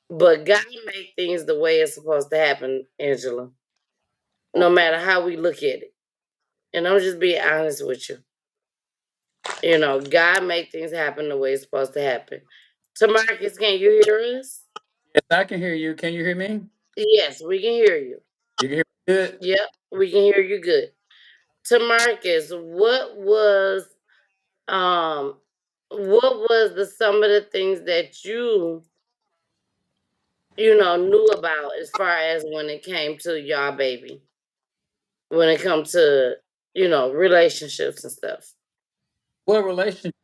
But God make things the way it's supposed to happen, Angela. No matter how we look at it. And I'm just being honest with you. God make things happen the way it's supposed to happen. Tamarcus, can you hear us? Yes, I can hear you. Can you hear me? Yes, we can hear you. You can hear me good? Yep, we can hear you good. Tamarcus, um what was the some of the things that knew about as far as when it came to y'all baby? When it comes to, relationships and stuff. What relationship?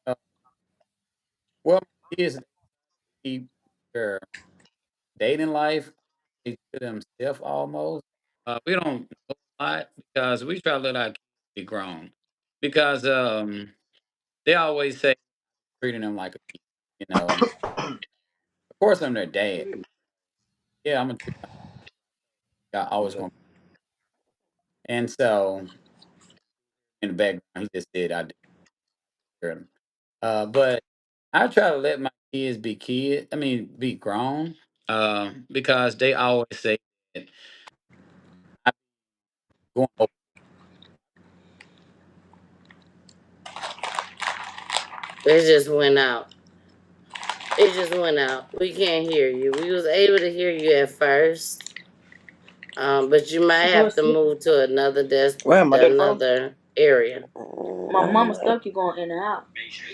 Uh, well, my kids keep their dating life to themselves almost. We don't know a lot because we try to let our kids be grown. Because they always say treating them like a kid, and of course I'm their dad. Yeah, I'm gonna treat my I always gonna and so in the background he just said I did. But I try to let my kids be kids. I mean, be grown. Because they always say that I'm going over. It just went out. It just went out. We can't hear you. We was able to hear you at first. But you might have to move to another Where am I? That phone? another area. My mama stuff keep going in and out.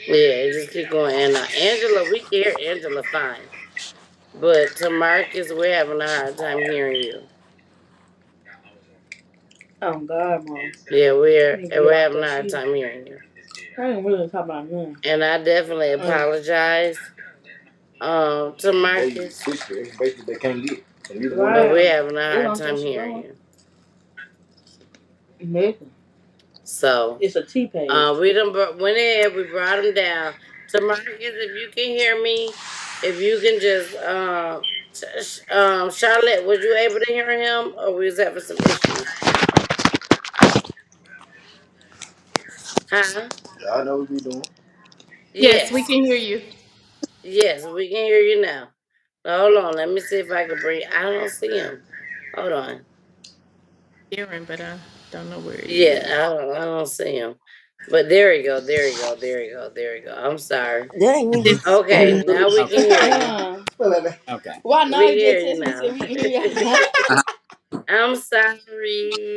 Yeah, it just keep going. And Angela, we can hear Angela fine. But to Marcus, we're having a hard time hearing you. Oh God, mom. Yeah, we're You we're get out having there. a hard She time hearing you. I ain't really talking about nothing. And I definitely apologize to Marcus. Basically, they can't get. But Right. we're having a That's hard what I'm saying. time She hearing going. you. Nothing. So It's a T page. we done went ahead, we brought him down. Tamarkus, if you can hear me, if you can just Charlotte, was you able to hear him or we was having some issues? Huh? Y'all know what we doing. Yes, we Yes. can hear you. Yes, we can hear you now. Hold on, let me see if I can bring. I don't see him. Hold on. Hearing, but I don't know where he Yeah, is. I don't see him. But there you go, there you go, there you go, there you go. I'm sorry. That ain't me just Okay, standing now we Okay. can hear you. Spell that name. Okay. Why We now can you hear just you text me now. said we can hear y'all? I'm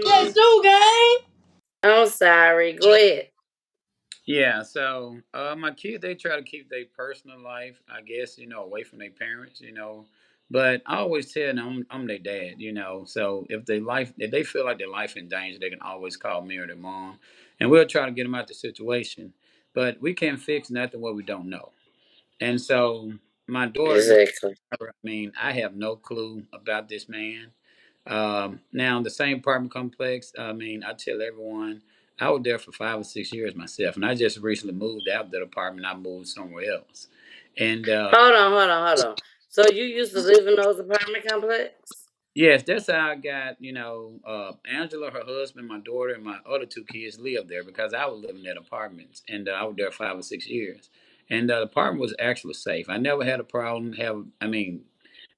Yes, sorry. do gang. I'm sorry. Go ahead. Yeah, so my kids they try to keep their personal life, I guess, away from their parents, But I always tell them I'm their dad, So if they feel like their life in danger, they can always call me or their mom, and we'll try to get them out the situation. But we can't fix nothing what we don't know. And so my daughter, Exactly. I have no clue about this man. Now, the same apartment complex, I tell everyone, I was there for 5 or 6 years myself, and I just recently moved out that apartment. I moved somewhere else. And Hold on. So you used to live in those apartment complex? yes, that's how I got, Angela, her husband, my daughter, and my other two kids live there because I was living in apartments, and I was there 5 or 6 years. And the apartment was actually safe. I never had a problem.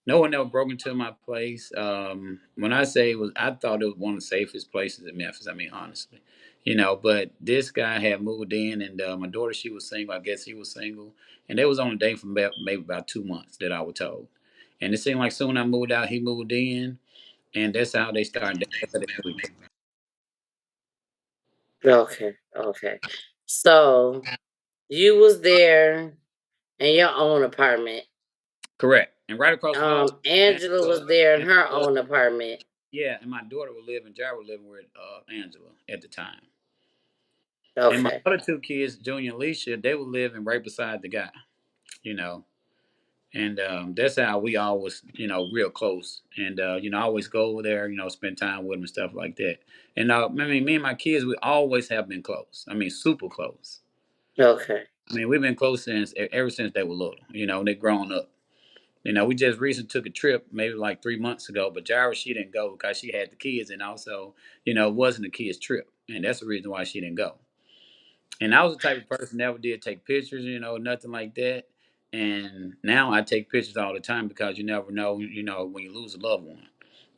No one ever broke into my place. When I say it was, I thought it was one of the safest places in Memphis. Honestly, But this guy had moved in, and my daughter, she was single. I guess he was single, and they was on a date for maybe about 2 months that I was told. And it seemed like soon I moved out, he moved in, and that's how they started dating. That's how they knew each other. Okay, okay. So you was there in your own apartment. Correct. And right across the hall, Angela Angela, was there in her Angela, own apartment. yeah, and my daughter would live, and Jyrah would live with Angela at the time. And my Okay. other two kids, Junior and Alicia, they were living right beside the guy, you know. And that's how we always, real close. And, I always go over there, spend time with them and stuff like that. And me and my kids, we always have been close. Super close. Okay. We've been close ever since they were little, they grown up. We just recently took a trip, maybe like 3 months ago, but Jyrah, she didn't go because she had the kids. And also, it wasn't a kids' trip. And that's the reason why she didn't go. And I was the type of person that never did take pictures, nothing like that. And now I take pictures all the time because you never know, when you lose a loved one.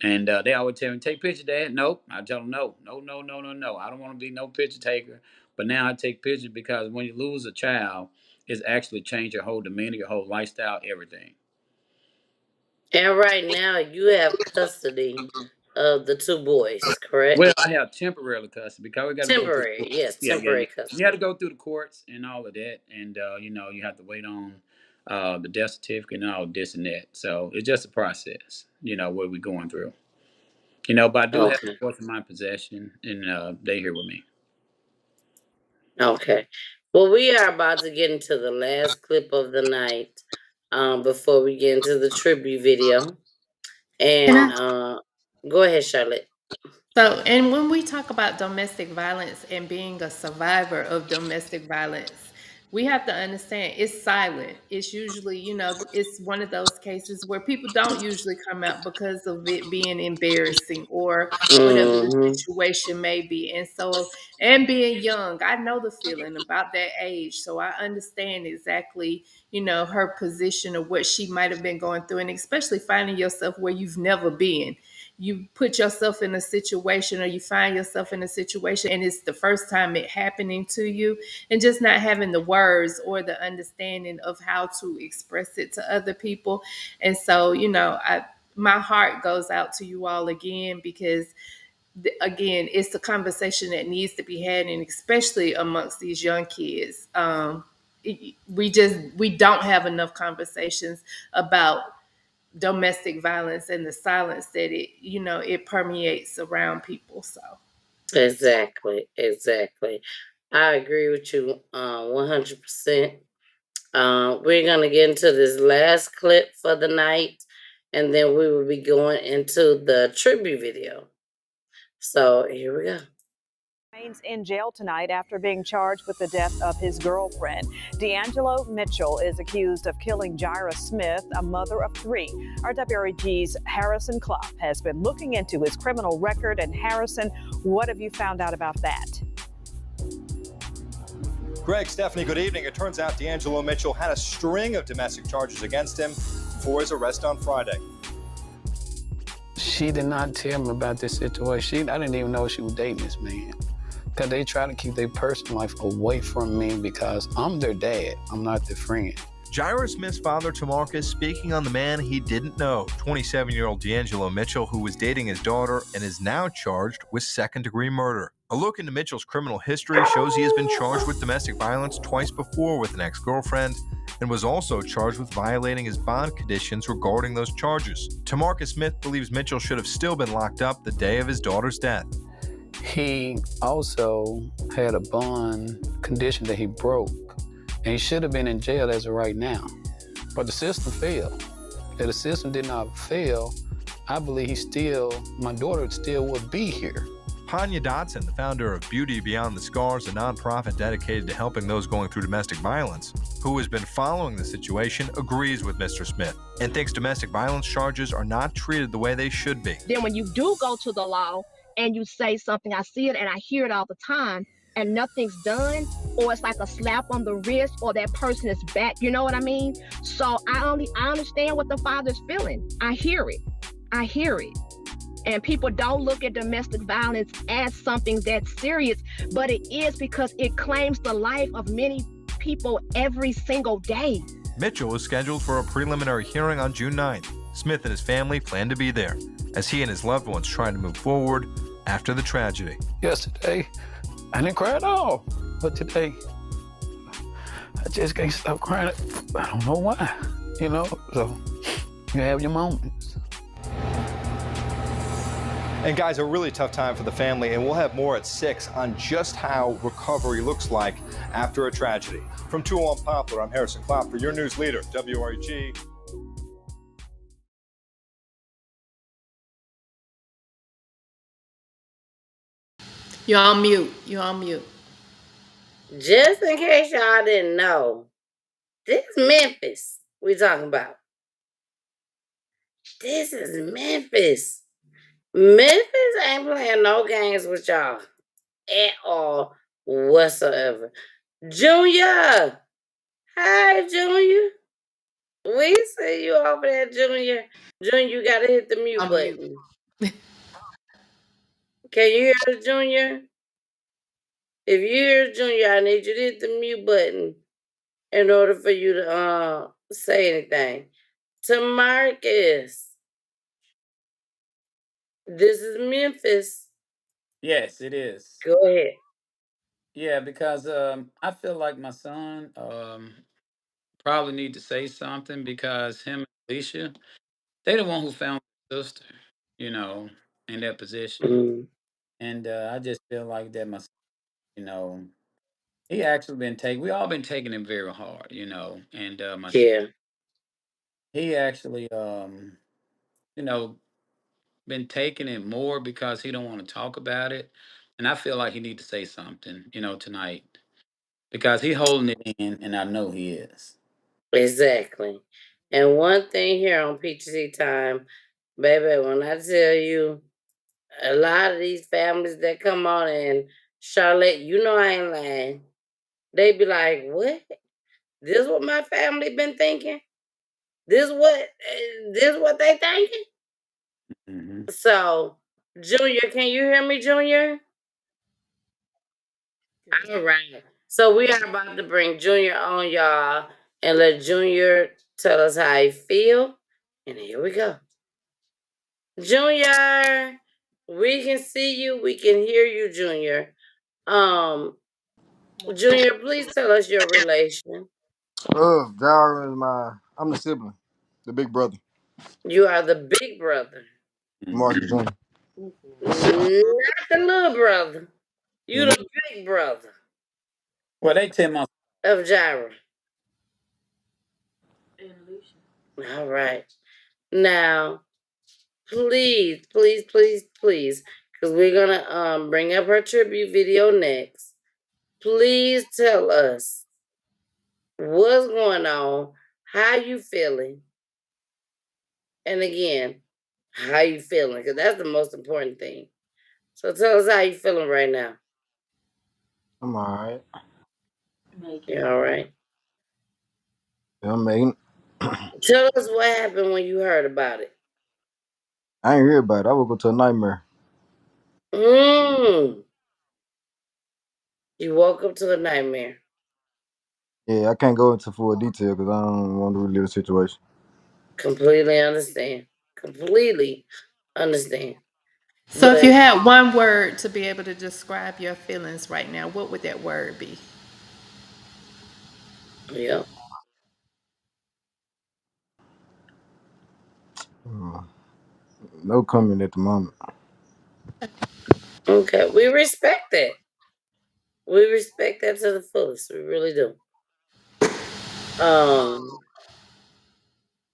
And they always tell me, take pictures, Dad. Nope. I tell them, no, no, no, no, no, no. I don't want to be no picture taker. But now I take pictures because when you lose a child, it's actually changed your whole demeanor, your whole lifestyle, everything. And right now you have custody of the two boys, correct? Well, I have temporary custody because we got to go through the Temporary, courts. yes, Yeah, yeah, yeah. temporary You have to custody. go through the courts and all of that, and you have to wait on the death certificate and all this and that. So it's just a process, what we're going through. But I do have Okay. the courts in my possession, and they here with me. Okay. Well, we are about to get into the last clip of the night before we get into the tribute video. Can And I? go ahead, Charlotte. So, and when we talk about domestic violence and being a survivor of domestic violence, we have to understand it's silent. It's usually, it's one of those cases where people don't usually come out because of it being embarrassing or whatever the Mm-hmm. situation may be. And so, and being young, I know the feeling about that age. So I understand exactly, her position of what she might have been going through, and especially finding yourself where you've never been. You put yourself in a situation, or you find yourself in a situation and it's the first time it happening to you, and just not having the words or the understanding of how to express it to other people. And so, my heart goes out to you all again, because again, it's a conversation that needs to be had, and especially amongst these young kids. We don't have enough conversations about domestic violence and the silence that it permeates around people. So Exactly. Exactly. I agree with you 100%. We're going to get into this last clip for the night, and then we will be going into the tribute video. So here we go. Remains in jail tonight after being charged with the death of his girlfriend. D'Angelo Mitchell is accused of killing Jyrah Smith, a mother of three. Our WREG's Harrison Klopp has been looking into his criminal record. And Harrison, what have you found out about that? Greg, Stephanie, good evening. It turns out D'Angelo Mitchell had a string of domestic charges against him before his arrest on Friday. She did not tell me about this situation. I didn't even know she was dating this man. Because they try to keep their personal life away from me because I'm their dad. I'm not their friend. Jyrah Smith's father, Tamarkus, speaking on the man he didn't know, 27-year-old D'Angelo Mitchell, who was dating his daughter and is now charged with second-degree murder. A look into Mitchell's criminal history shows he has been charged with domestic violence twice before with an ex-girlfriend and was also charged with violating his bond conditions regarding those charges. Tamarkus Smith believes Mitchell should have still been locked up the day of his daughter's death. He also had a bond condition that he broke, and he should have been in jail as of right now. But the system failed. If the system did not fail, I believe my daughter still would be here. Hanya Dotson, the founder of Beauty Beyond the Scars, a nonprofit dedicated to helping those going through domestic violence, who has been following the situation, agrees with Mr. Smith and thinks domestic violence charges are not treated the way they should be. Then when you do go to the law, and you say something, I see it and I hear it all the time, and nothing's done, or it's like a slap on the wrist, or that person is back, you know what I mean? So I understand what the father's feeling. I hear it. And people don't look at domestic violence as something that's serious, but it is because it claims the life of many people every single day. Mitchell is scheduled for a preliminary hearing on June 9th. Smith and his family plan to be there, as he and his loved ones try to move forward after the tragedy. Yesterday, I didn't cry at all. But today, I just can't stop crying. I don't know why, so you have your moments. And guys, a really tough time for the family, and we'll have more at 6 on just how recovery looks like after a tragedy. From 2 on Poplar, I'm Harrison Klopp for your news leader, WREG. You're on mute. Just in case y'all didn't know, this Memphis we talking about. This is Memphis. Memphis ain't playing no games with y'all at all whatsoever. Junior! Hi, Junior. We see you over there, Junior. Junior, you gotta hit the mute button. Can you hear us, Junior? If you hear Junior, I need you to hit the mute button in order for you to say anything. Tamarkus, this is Memphis. Yes, it is. Go ahead. Yeah, because I feel like my son probably need to say something because him and Alicia, they the one who found my sister, in that position. Mm. And I just feel like that my son, he actually we all been taking him very hard, and my son, Yeah. he actually you know, been taking it more because he don't want to talk about it. And I feel like he need to say something, tonight. Because he holding it in and I know he is. Exactly. And one thing here on Peachy Tea Tyme, baby, when I tell you a lot of these families that come on, and Charlotte, I ain't lying. They be like, what? This what my family been thinking? This what they thinking? Mm-hmm. So, Junior, can you hear me, Junior? All right. So we are about to bring Junior on, y'all, and let Junior tell us how he feel. And here we go. Junior, we can see you, we can hear you, Junior. Junior, please tell us your relation. Jyrah is I'm the sibling, the big brother. You are the big brother. Marcus Jr. Not the little brother. You the big brother. Well, they 10 months. Of Jyrah. All right. Now, please, because we're gonna bring up her tribute video next. Please tell us what's going on, how you feeling, and again, how you feeling, because that's the most important thing. So tell us how you feeling right now. I'm alright. You all right? Yeah, I'm making. Tell us what happened when you heard about it. I ain't hear about it. I woke up to a nightmare. You woke up to a nightmare. Yeah, I can't go into full detail because I don't want to relive the situation. Completely understand. Completely understand. So, if But you had one word to be able to describe your feelings right now, what would that word be? yeah. No comment at the moment. Okay. We respect that. We respect that to the fullest. We really do. Um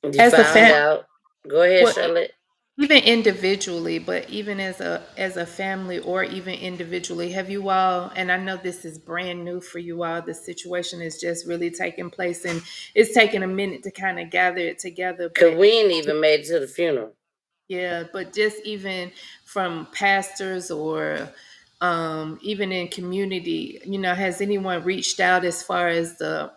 you As a found fan, out. Go ahead, what Charlotte. even individually, but even as a family or even individually, have you all, and I know this is brand new for you all, the situation is just really taking place and it's taking a minute to kind of gather it together, Cause but we ain't even made it to the funeral. yeah, but just even from pastors or even in community, has anyone reached out as far as the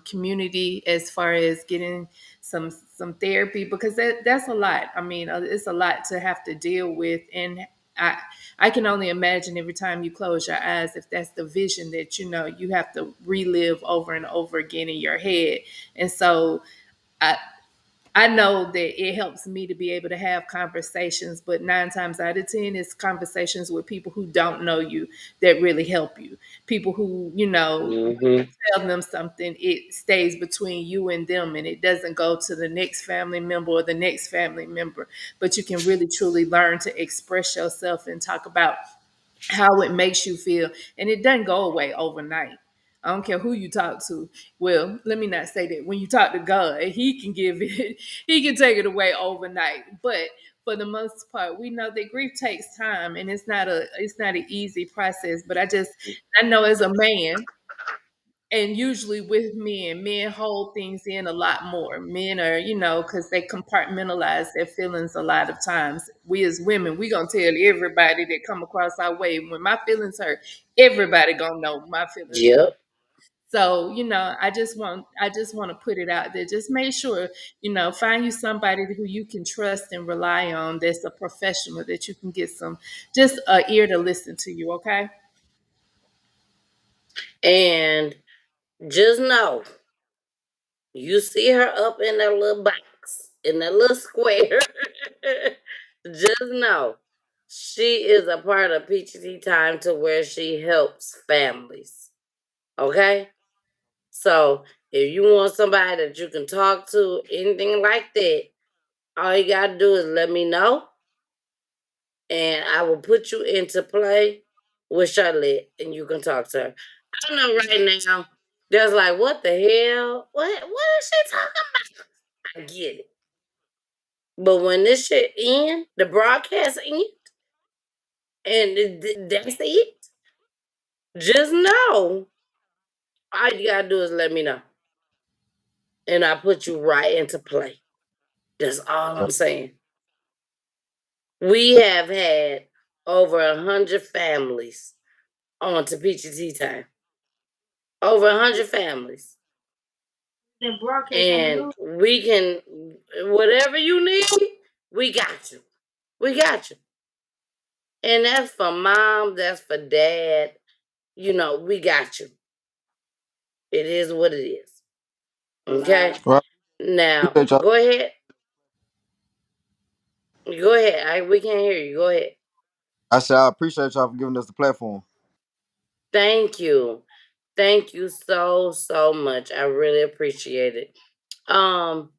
community, as far as getting some therapy? Because that's a lot. I mean, it's a lot to have to deal with, and I I can only imagine every time you close your eyes, if that's the vision that you have to relive over and over again in your head, and so. I know that it helps me to be able to have conversations, but 9 times out of 10, it's conversations with people who don't know you that really help you. People who, when you tell them something, it stays between you and them and it doesn't go to the next family member or the next family member. But you can really truly learn to express yourself and talk about how it makes you feel. And it doesn't go away overnight. I don't care who you talk to. Well, let me not say that. When you talk to God, He can give it, He can take it away overnight. But for the most part, we know that grief takes time and it's not an easy process. But I know as a man, and usually with men hold things in a lot more. Men are, because they compartmentalize their feelings a lot of times. We as women, we gonna tell everybody that come across our way. When my feelings hurt, everybody gonna know my feelings hurt. Yep. So, I just want to put it out there. Just make sure, find you somebody who you can trust and rely on, that's a professional, that you can get just a ear to listen to you, okay? And just know, you see her up in that little box, in that little square. Just know she is a part of Peachy Tea Tyme to where she helps families. Okay? So if you want somebody that you can talk to, anything like that, all you gotta do is let me know. And I will put you into play with Charlotte and you can talk to her. I know right now, there's like, what the hell? What is she talking about? I get it. But when this shit end, the broadcast end, and that's it, just know all you gotta do is let me know. And I put you right into play. That's all I'm saying. We have had over 100 families on to Peachy Tea Tyme. Over 100 families. And we can, whatever you need, we got you. We got you. And that's for mom, that's for dad. We got you. It is what it is. Okay? Well, Now, appreciate y'all. go ahead. Go ahead. We can't hear you. Go ahead. I said I appreciate y'all for giving us the platform. Thank you. Thank you so, so much. I really appreciate it. Um,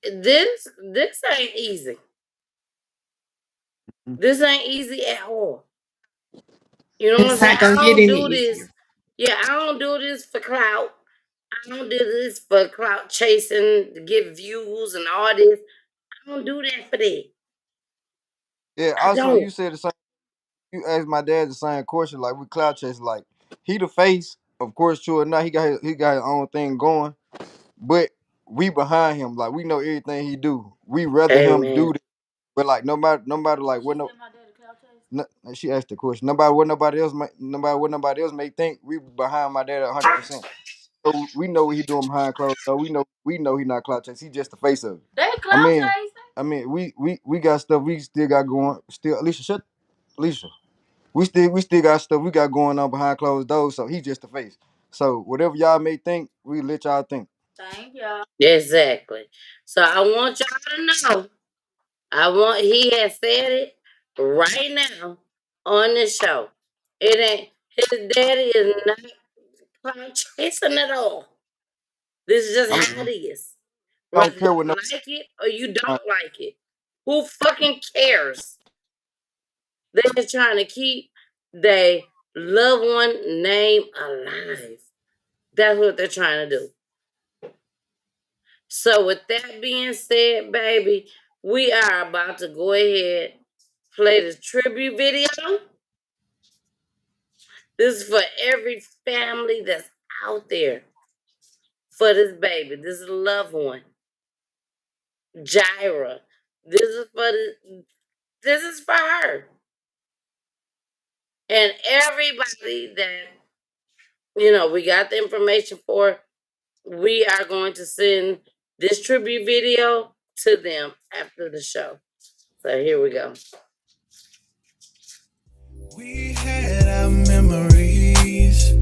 this ain't easy. This ain't easy at all. You know what I'm It's saying? not gonna I get don't any do this. easier. Yeah, I don't do this for clout. I don't do this for clout chasing to get views and all this. I don't do that for that. Yeah. I Also, don't. you said the same. You asked my dad the same question. Like with cloud chase, like he the face. Of course, true or not, he got his own thing going. But we behind him. Like we know everything he do. We rather him Amen. do that. But like nobody like what no. No, she asked the question. Nobody else may think we behind my dad 100%. So we know what he doing behind closed. So we know he not cloud chase. He just the face of it. We got stuff we still got going. Still, Alicia. We still got stuff we got going on behind closed doors. So he just the face. So whatever y'all may think, we let y'all think. Exactly. So I want y'all to know. He has said it right now on the show. It ain't, his daddy is not clout chasing at all. This is just how it is. I Whether don't care you what no. like it or you don't like it. Who fucking cares? They're just trying to keep their loved one name alive. That's what they're trying to do. So with that being said, baby, we are about to go ahead play the tribute video. This is for every family that's out there for this baby. This is a loved one. Jyrah. This is for her. And everybody that we got the information for, we are going to send this tribute video to them after the show. So here we go. We had our memories.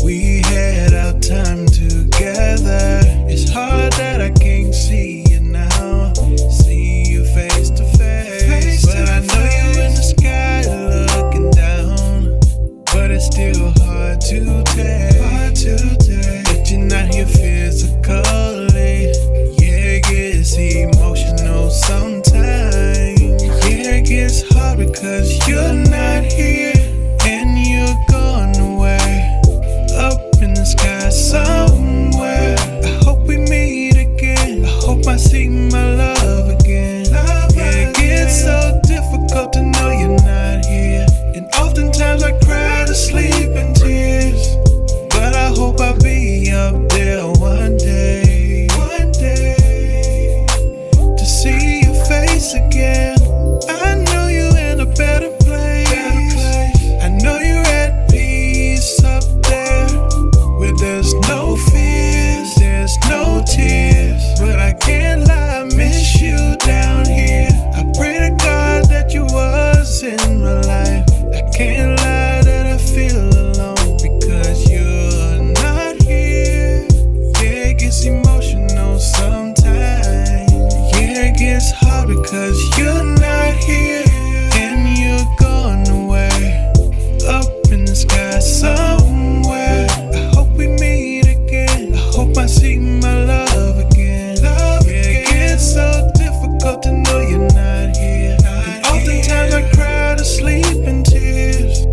We had our time together. It's hard that I can't see you now. See you face to face. But I know you in the sky looking down. But it's still hard to tell. That you're not here physically. Yeah, it gets emotional sometimes. Yeah, it gets hard because you're not here. And you're gone away. Up in the sky somewhere. I hope we meet again. I hope I see my love again. Yeah, it gets so difficult to know you're not here. And oftentimes I cry to sleep in tears. But I hope I'll be up there one day. One day. To see your face again. I know you're in a better place. I know you're at peace up there. Where there's no fears, there's no tears. But I can't lie, I miss you down here. I pray to God that you was in my life. I can't lie that I feel alone because you're not here. Yeah, it gets emotional sometimes. Yeah, it gets hard because you're not here. And you're gone away. Up in the sky somewhere. I hope we meet again. I hope I see my love again. Yeah, it gets so difficult to know you're not here. And oftentimes I cry to sleep in tears.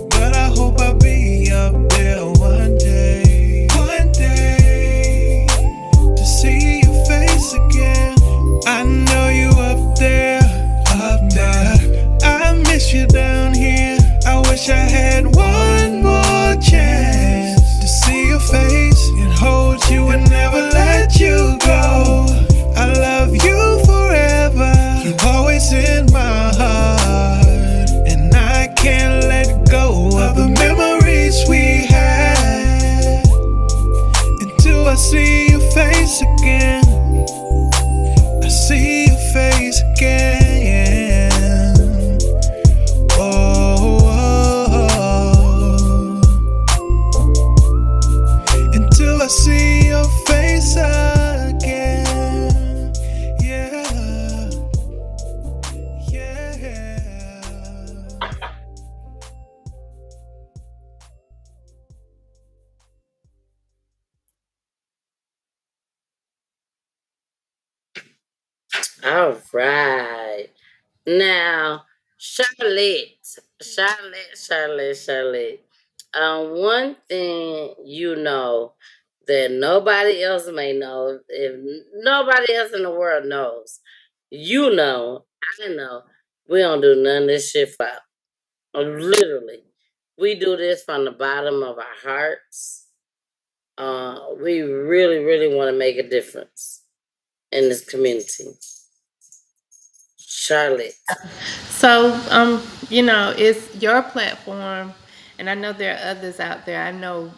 But I hope I'll be up there one day. One day. To see your face again. I know you up there. Up there. I miss you down here. I wish I had one more chance to see your face and hold you and never let you go. I love you forever. You're always in my heart. And I can't let go of the memories we had until I see your face again. I see your face again. Oh, until I see your face again. Yeah, yeah. All right. Now, Charlotte. One thing that nobody else may know, if nobody else in the world knows, I know We don't do none of this shit for literally. We do this from the bottom of our hearts. We really, really want to make a difference in this community. Charlotte. So, it's your platform, and I know there are others out there. I know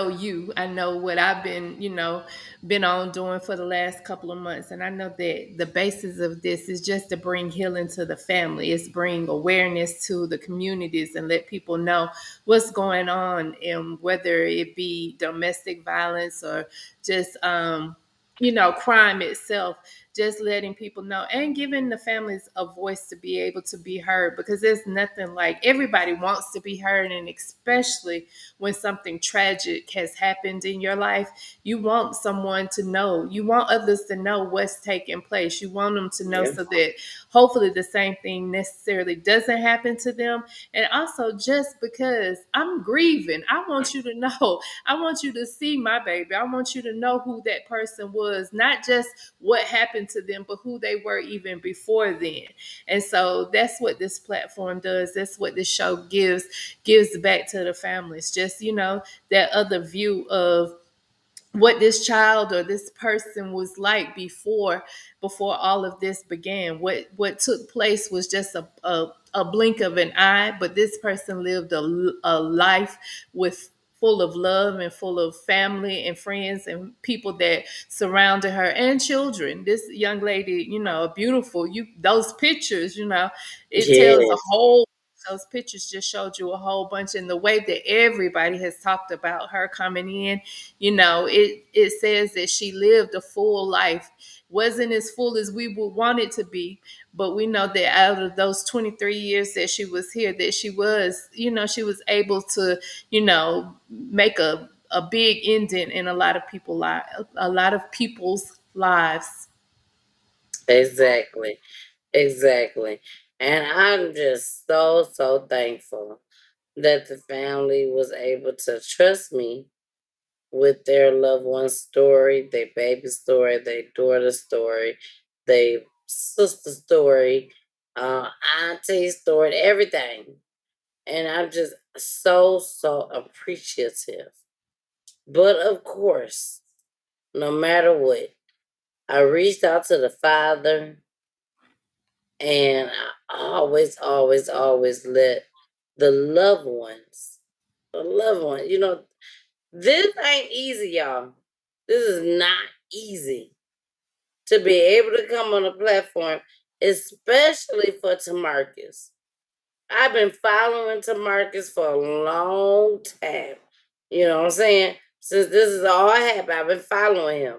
you. I know what I've been on doing for the last couple of months, and I know that the basis of this is just to bring healing to the family. It's bring awareness to the communities and let people know what's going on, and whether it be domestic violence or just crime itself, just letting people know and giving the families a voice to be able to be heard, because there's nothing like, everybody wants to be heard, and especially when something tragic has happened in your life, you want someone to know, you want others to know what's taking place, you want them to know, Yeah. so that hopefully the same thing necessarily doesn't happen to them. And also, just because I'm grieving, I want you to know, I want you to see my baby, I want you to know who that person was, not just what happened to them, but who they were even before then. And so that's what this platform does. That's what this show gives back to the families. Just, that other view of what this child or this person was like before all of this began. What took place was just a blink of an eye, but this person lived a life with full of love and full of family and friends and people that surrounded her, and children. This young lady, beautiful. Those pictures, it tells a Yes. whole, those pictures just showed you a whole bunch. And the way that everybody has talked about her coming in, it says that she lived a full life. Wasn't as full as we would want it to be, but we know that out of those 23 years that she was here, that she was able to, make a big indent in a lot of people's lives. Exactly. Exactly. And I'm just so, so thankful that the family was able to trust me with their loved one's story, their baby story, their daughter's story, their sister story, auntie story, everything. And I'm just so, so appreciative. But of course, no matter what, I reached out to the father, and I always, always, always let the loved ones, this ain't easy, y'all. This is not easy to be able to come on a platform, especially for Tamarkus. I've been following Tamarkus for a long time. You know what I'm saying? Since this is all happened, I've been following him.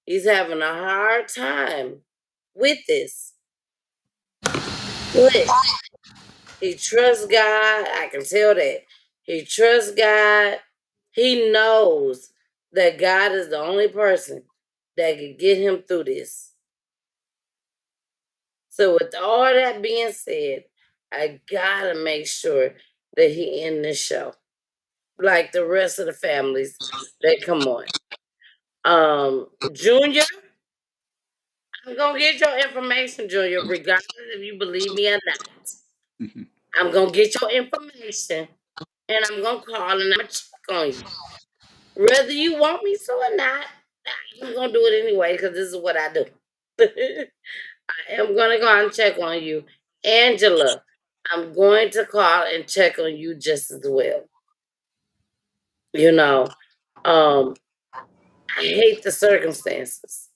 He's having a hard time with this. But he trusts God. I can tell that. He trusts God. He knows that God is the only person that can get him through this. So with all that being said, I gotta make sure that he end the show. Like the rest of the families that come on. Junior, I'm gonna get your information, Junior, regardless if you believe me or not. I'm gonna get your information, and I'm gonna call and I'm gonna check on you. Whether you want me to or not, I'm gonna do it anyway because this is what I do. I am gonna go and check on you. Angela, I'm going to call and check on you just as well. You know, um, I hate the circumstances.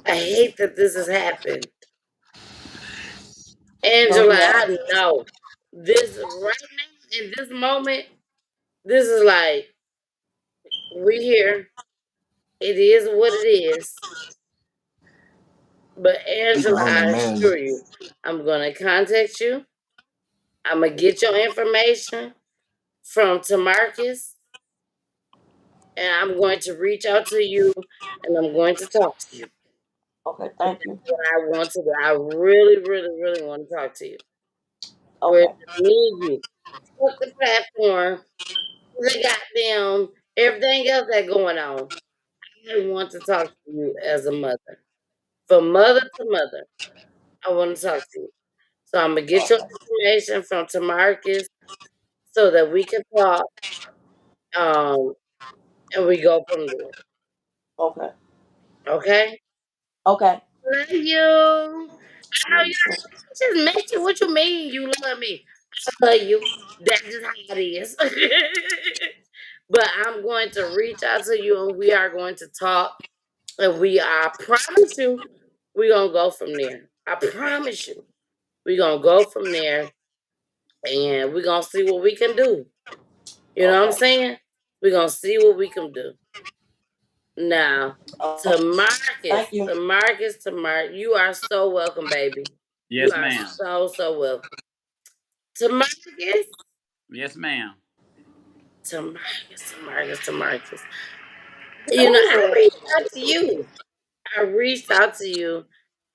I hate that this has happened. Oh Angela, yeah. I know this right now in this moment, this is like, we here. It is what it is. But Speaking Angela, on the I man, assure you, I'm gonna contact you. I'm gonna get your information from Tamarkus, and I'm going to reach out to you, and I'm going to talk to you. Okay, 'Cause thank you. that's what I want to do. I really, really, really want to talk to you. Where Okay. me and you, fuck the platform, they got them, everything else that's going on. I want to talk to you as a mother, from mother to mother. I want to talk to you. So I'm gonna get your information from Tamarkus so that we can talk. And we go from there. Okay. Okay? Okay. Love you. I know you just met you. What you mean you love me? I love you. That's just how it is. But I'm going to reach out to you and we are going to talk. And I promise you, we're going to go from there. I promise you. We're going to go from there and we're going to see what we can do. You know what I'm saying? We're going to see what we can do. Now, Thank you. Tamarkus, you are so welcome, baby. You Yes, are ma'am. so welcome. Tamarkus, Yes, ma'am. Tamarkus. You know, I reached out to you.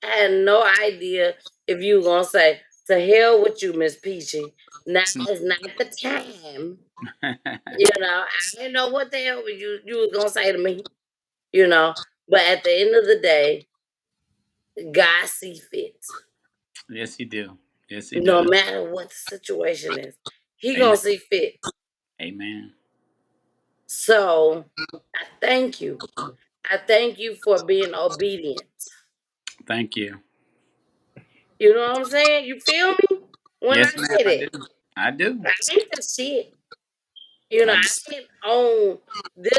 I had no idea if you were gonna say, "To hell with you, Miss Peachy." Now is not the time. You know, I didn't know what the hell you were gonna say to me. You know, but at the end of the day, God see fit. Yes, he do. Yes, he No does. matter what the situation is, He Amen. gonna see fit. Amen. So I thank you. I thank you for being obedient. Thank you. You know what I'm saying? You feel me? When I Yes, ma'am. say I that, do. I do. I ain't the shit. You know, I do. I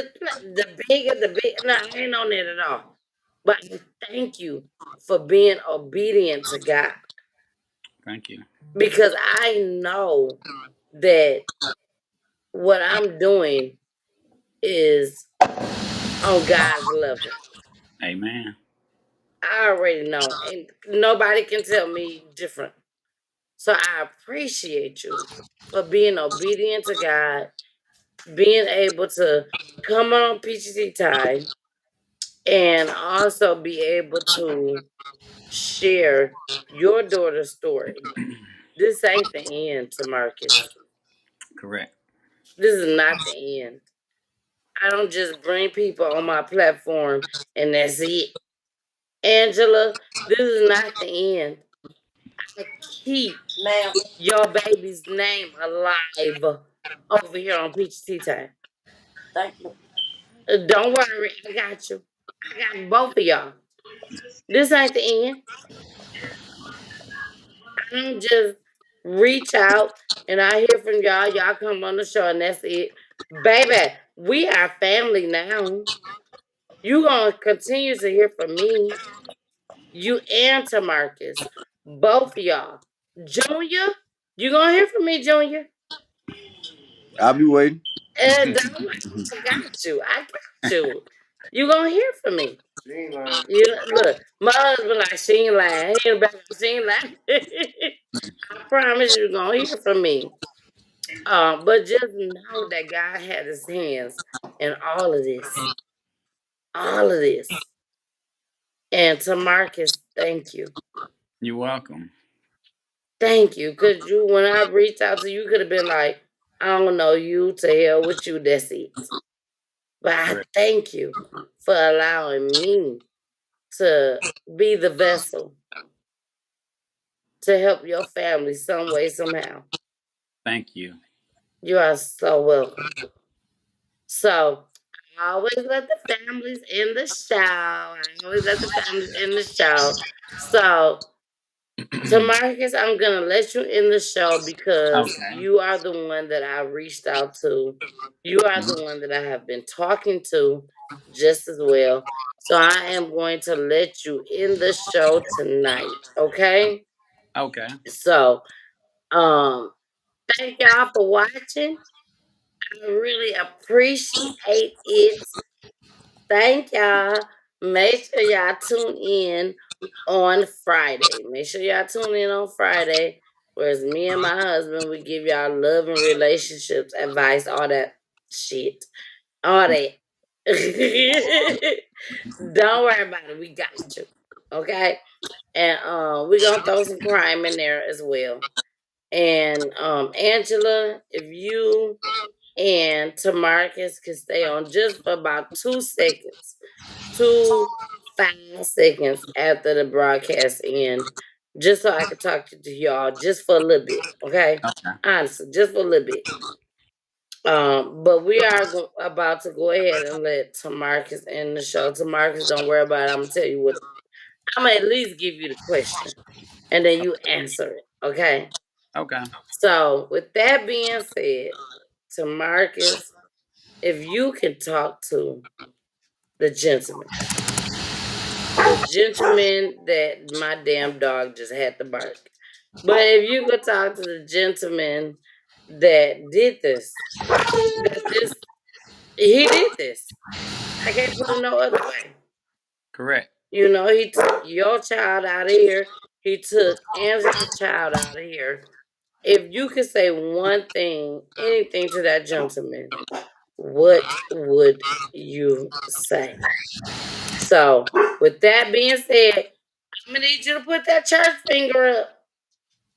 ain't on the big. No, I ain't on it at all. But I thank you for being obedient to God Thank you. because I know that what I'm doing is on God's level. Amen. I already know, and nobody can tell me different. So I appreciate you for being obedient to God, being able to come on Peachy Tea Tyme, and also be able to share your daughter's story. This ain't the end, Tamarkus. Correct. This is not the end. I don't just bring people on my platform and that's it. Angela, this is not the end. I keep Ma'am. your baby's name alive over here on Peachy Tea Tyme. Thank you. Don't worry, I got you. I got both of y'all. This ain't the end. I don't just reach out and I hear from y'all. Y'all come on the show and that's it. Baby, we are family now. You gonna continue to hear from me. You and Tamarkus. Both of y'all. Junior, you gonna hear from me, Junior. I'll be waiting. And don't worry, I got you. I got you. You gonna hear from me. She ain't lying. You look, my husband like she ain't lying. He ain't back, she ain't lying. I promise you gonna hear from me. But just know that God had his hands in all of this. All of this. And Tamarkus, thank you. You're welcome. Thank you. Cause when I reached out to you, you could have been like, I don't know you, to hell with you, that's it. But I Correct. thank you for allowing me to be the vessel to help your family some way, somehow. Thank you. You are so welcome. So I always let the families in the show. I always let the families in the show. So Tamarkus, I'm gonna let you in the show because Okay. you are the one that I reached out to. You are the one that I have been talking to just as well. So I am going to let you in the show tonight. Okay? Okay. So thank y'all for watching. I really appreciate it. Thank y'all. Make sure y'all tune in on Friday. Make sure y'all tune in on Friday. Whereas me and my husband, we give y'all love and relationships advice, all that shit. All that. Don't worry about it. We got you. Okay? And we're gonna throw some crime in there as well. And Angela, if you and Tamarkus can stay on just for about 2 seconds, 5 seconds after the broadcast end, just so I can talk to y'all just for a little bit, okay? Okay. Honestly, just for a little bit. But we are about to go ahead and let Tamarkus end the show. Tamarkus, don't worry about it. I'm gonna tell you what. I'm gonna at least give you the question, and then you answer it, okay? Okay. So, with that being said, Tamarkus, if you can talk to the gentleman that my damn dog just had to bark. But if you could talk to the gentleman that did this, he did this. I can't put it no other way. Correct. You know, he took your child out of here. He took Angela's child out of here. If you could say one thing, anything to that gentleman, what would you say? So, with that being said, I'm gonna need you to put that church finger up.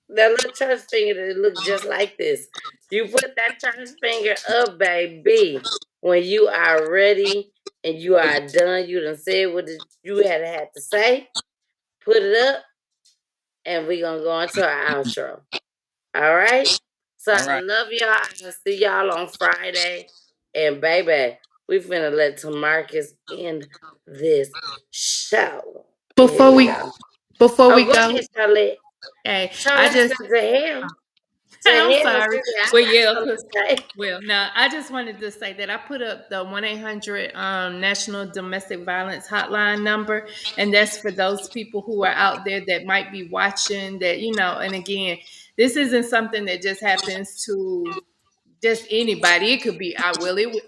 That little church finger that look just like this. You put that church finger up, baby, when you are ready and you are done. You done said what you had to say. Put it up, and we gonna go into our outro. All right. So All I right. love y'all. I'll see y'all on Friday. And baby, we finna let Tamarkus end this show. Here Before we we go. before Oh, we go go, ahead, Charlotte. hey, I Charlotte just said to hell. To I'm hell, sorry. Sissy. I Well, got yeah, something 'cause- to say. well, now I just wanted to say that I put up the 1-800 National Domestic Violence Hotline number, and that's for those people who are out there that might be watching. That and again, this isn't something that just happens to just anybody. It could be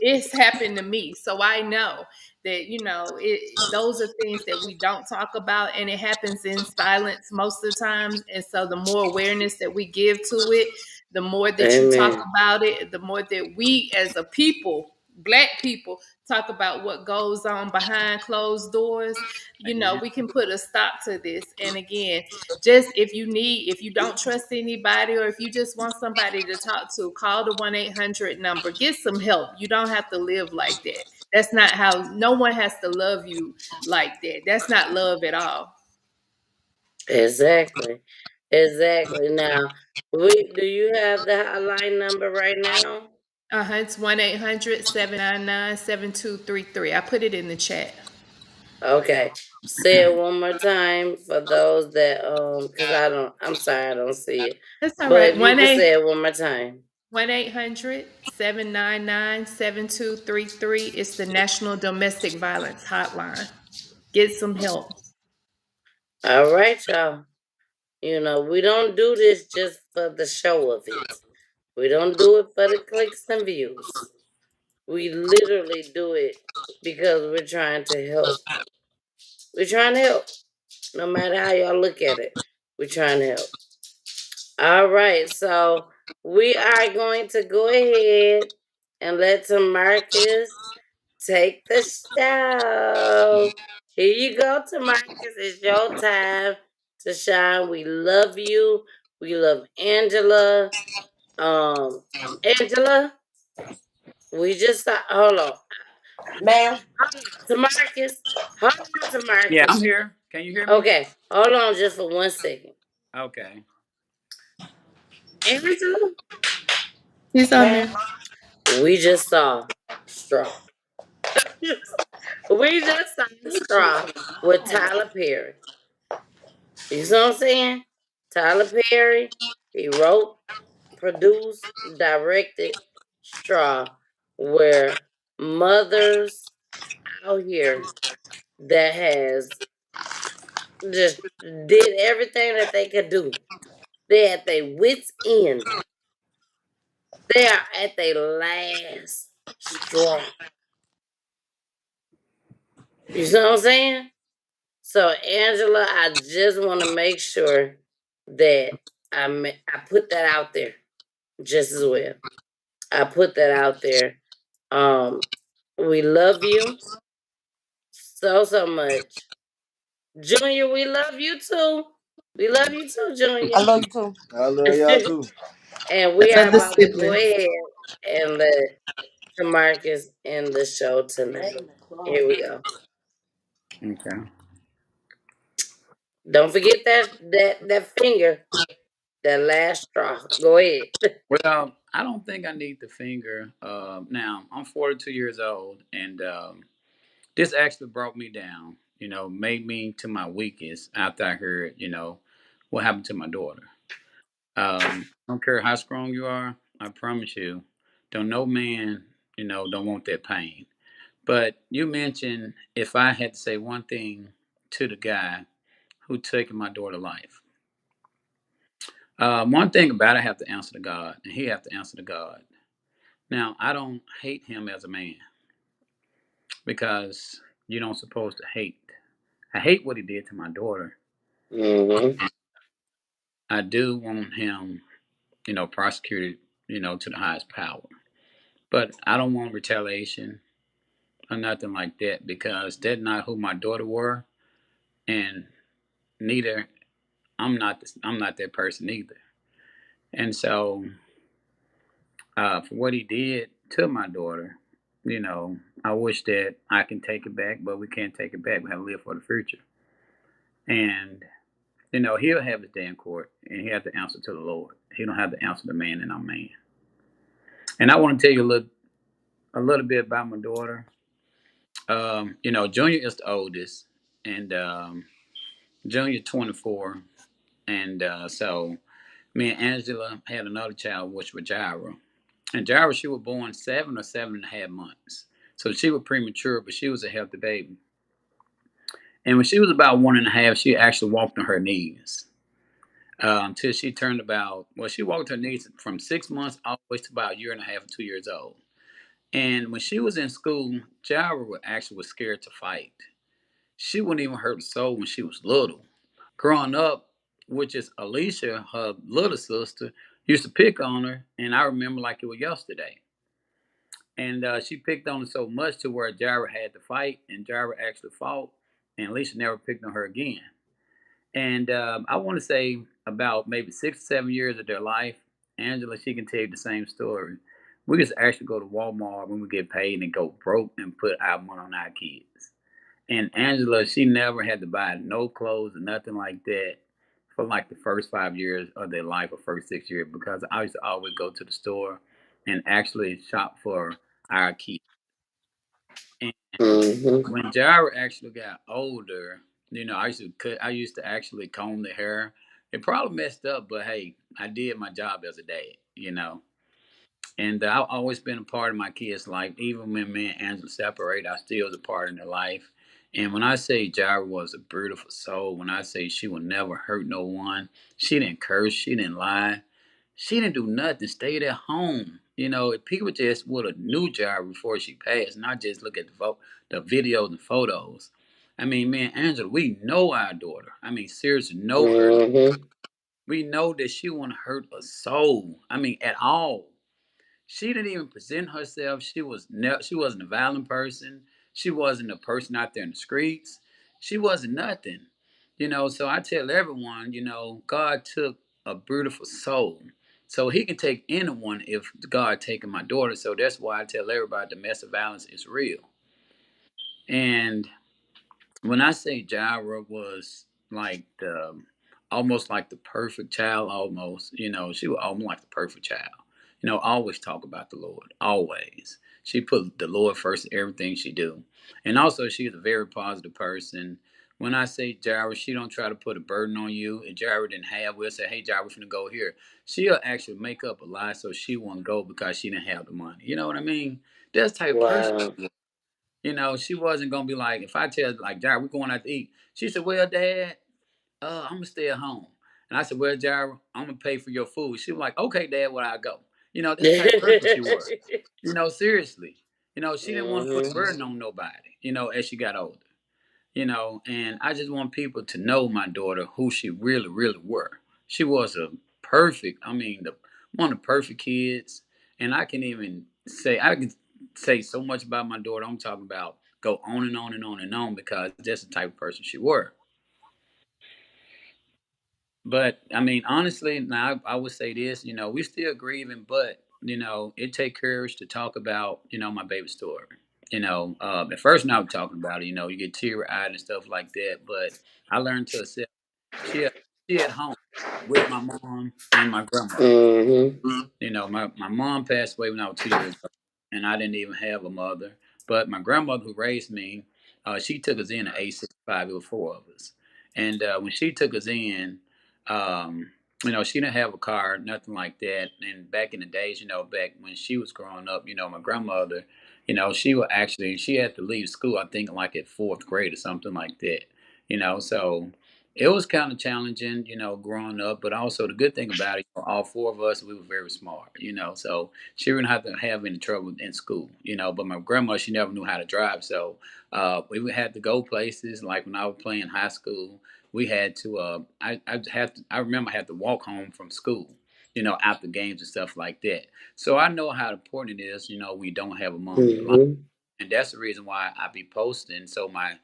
it's happened to me, so I know that those are things that we don't talk about, and it happens in silence most of the times. And so the more awareness that we give to it, the more that you talk Amen. about it, the more that we as a people, Black people, talk about what goes on behind closed doors, Amen. we can put a stop to this. And again, just if you don't trust anybody, or if you just want somebody to talk to, call the 1-800 number. Get some help. You don't have to live like that. That's not how. No one has to love you like that. That's not love at all. Exactly. Exactly. Now, do you have the hotline number right now? It's 1-800-799-7233. I put it in the chat. Okay. Say it one more time for those that because I'm sorry, I don't see it. That's all But right. if you could say it one more time. 1-800-799-7233. It's the National Domestic Violence Hotline. Get some help. All right, y'all. We don't do this just for the show of it. We don't do it for the clicks and views. We literally do it because we're trying to help. We're trying to help. No matter how y'all look at it, we're trying to help. All right, so we are going to go ahead and let Tamarkus take the show. Here you go, Tamarkus. It's your time to shine. We love you. We love Angela. Angela, we just hold on. Ma'am. Tamarkus. Hold on, Yeah, Tamarkus. I'm here. Can you hear me? Okay, hold on just for 1 second. Okay. Angela, He's on Ma'am. there. we just saw Straw. We just saw Straw with Tyler Perry. You see what I'm saying? Tyler Perry, he wrote, produced, directed Straw, where mothers out here that has just did everything that they could do. They at their wits end. They are at their last straw. You see what I'm saying? So Angela, I just want to make sure that I put that out there just as well. I put that out there. Um, we love you so much, Junior. We love you too. We love you too, I Junior. love you too. I love y'all too. And we are Other about to go siblings. ahead and let Tamarkus end the show tonight. Here we go. Okay. Don't forget that finger, that last straw. Go ahead. Well, I don't think I need the finger. Now I'm 42 years old, and this actually brought me down. Made me to my weakest after I heard, what happened to my daughter. I don't care how strong you are. I promise you, don't no man, don't want that pain. But you mentioned if I had to say one thing to the guy who took my daughter's life. One thing about it, I have to answer to God, and he have to answer to God. Now, I don't hate him as a man because you don't supposed to hate. I hate what he did to my daughter. Mm-hmm. I do want him, prosecuted, to the highest power. But I don't want retaliation or nothing like that because that's not who my daughter were, and neither I'm not that person either. And so, for what he did to my daughter, I wish that I can take it back, but we can't take it back. We have to live for the future. And he'll have his day in court, and he has to answer to the Lord. He don't have to answer the man, and I'm man. And I want to tell you a little bit about my daughter. Junior is the oldest, and Junior 24, and so me and Angela had another child, which was Jyrah. And Jyrah, she was born 7 or 7.5 months, so she was premature, but she was a healthy baby. And when she was about 1.5, she actually walked on her knees. Until she turned she walked her knees from 6 months all the way to about a year and a half, 2 years old. And when she was in school, Jyrah was scared to fight. She wouldn't even hurt a soul when she was little. Growing up, which is Alicia, her little sister, used to pick on her, and I remember like it was yesterday. And she picked on her so much to where Jyrah had to fight, and Jyrah actually fought, and Alicia never picked on her again. And I want to say about maybe 6 or 7 years of their life, Angela, she can tell you the same story. We just actually go to Walmart when we get paid and go broke and put our money on our kids. And Angela, she never had to buy no clothes or nothing like that for like the first 5 years of their life or first 6 years because I used to always go to the store and actually shop for our kids. And Mm-hmm. when Jyrah actually got older, I used to actually comb the hair. It probably messed up, but hey, I did my job as a dad. And I've always been a part of my kids' life. Even when me and Angela separated, I still was a part of their life. And when I say Jyrah was a beautiful soul, when I say she would never hurt no one, she didn't curse, she didn't lie, she didn't do nothing, stayed at home. If people just would have knew Jyrah before she passed, not just look at the videos and photos. I mean, me and Angela, we know our daughter. I mean, seriously, know her. Mm-hmm. We know that she wouldn't hurt a soul. I mean, at all. She didn't even present herself. She wasn't a violent person. She wasn't a person out there in the streets. She wasn't nothing. So I tell everyone, God took a beautiful soul. So he can take anyone if God taking my daughter. So that's why I tell everybody domestic violence is real. And when I say Jyrah was like almost like the perfect child, almost, she was almost like the perfect child. Always talk about the Lord, always. She put the Lord first in everything she do, and also she's a very positive person. When I say Jyrah, she don't try to put a burden on you. If Jyrah didn't have, we'll say, "Hey, Jyrah, we're gonna go here." She'll actually make up a lie so she won't go because she didn't have the money. You know what I mean? That's the type of person. Wow. She wasn't gonna be like, if I tell like Jyrah, we're going out to eat. She said, "Well, Dad, I'm gonna stay at home." And I said, "Well, Jyrah, I'm gonna pay for your food." She was like, "Okay, Dad, where I go?" This type of person she was. Seriously. She didn't want to put a Mm-hmm. burden on nobody. As she got older. And I just want people to know my daughter who she really, really were. She was a perfect. I mean, one of the perfect kids. And I can say so much about my daughter. I'm talking about go on and on and on and on because that's the type of person she were. But I mean, honestly, now I would say this. We still grieving, but it take courage to talk about my baby story. At first, now I'm talking about it. You get teary eyed and stuff like that. But I learned to accept. she at home with my mom and my grandmother. Mm-hmm. You know, my mom passed away when I was 2 years old, and I didn't even have a mother. But my grandmother who raised me, she took us in at age 65. It was four of us, and when she took us in, she didn't have a car, nothing like that. And back in the days, back when she was growing up, my grandmother, she had to leave school. I think like at fourth grade or something like that. So it was kind of challenging, growing up. But also the good thing about it, all four of us, we were very smart, so she didn't have to have any trouble in school, But my grandma, she never knew how to drive, so we would have to go places. Like when I was playing high school, we had to. I remember I had to walk home from school, after games and stuff like that. So I know how important it is, we don't have a mom in your life, Mm-hmm. and that's the reason why I be posting. So my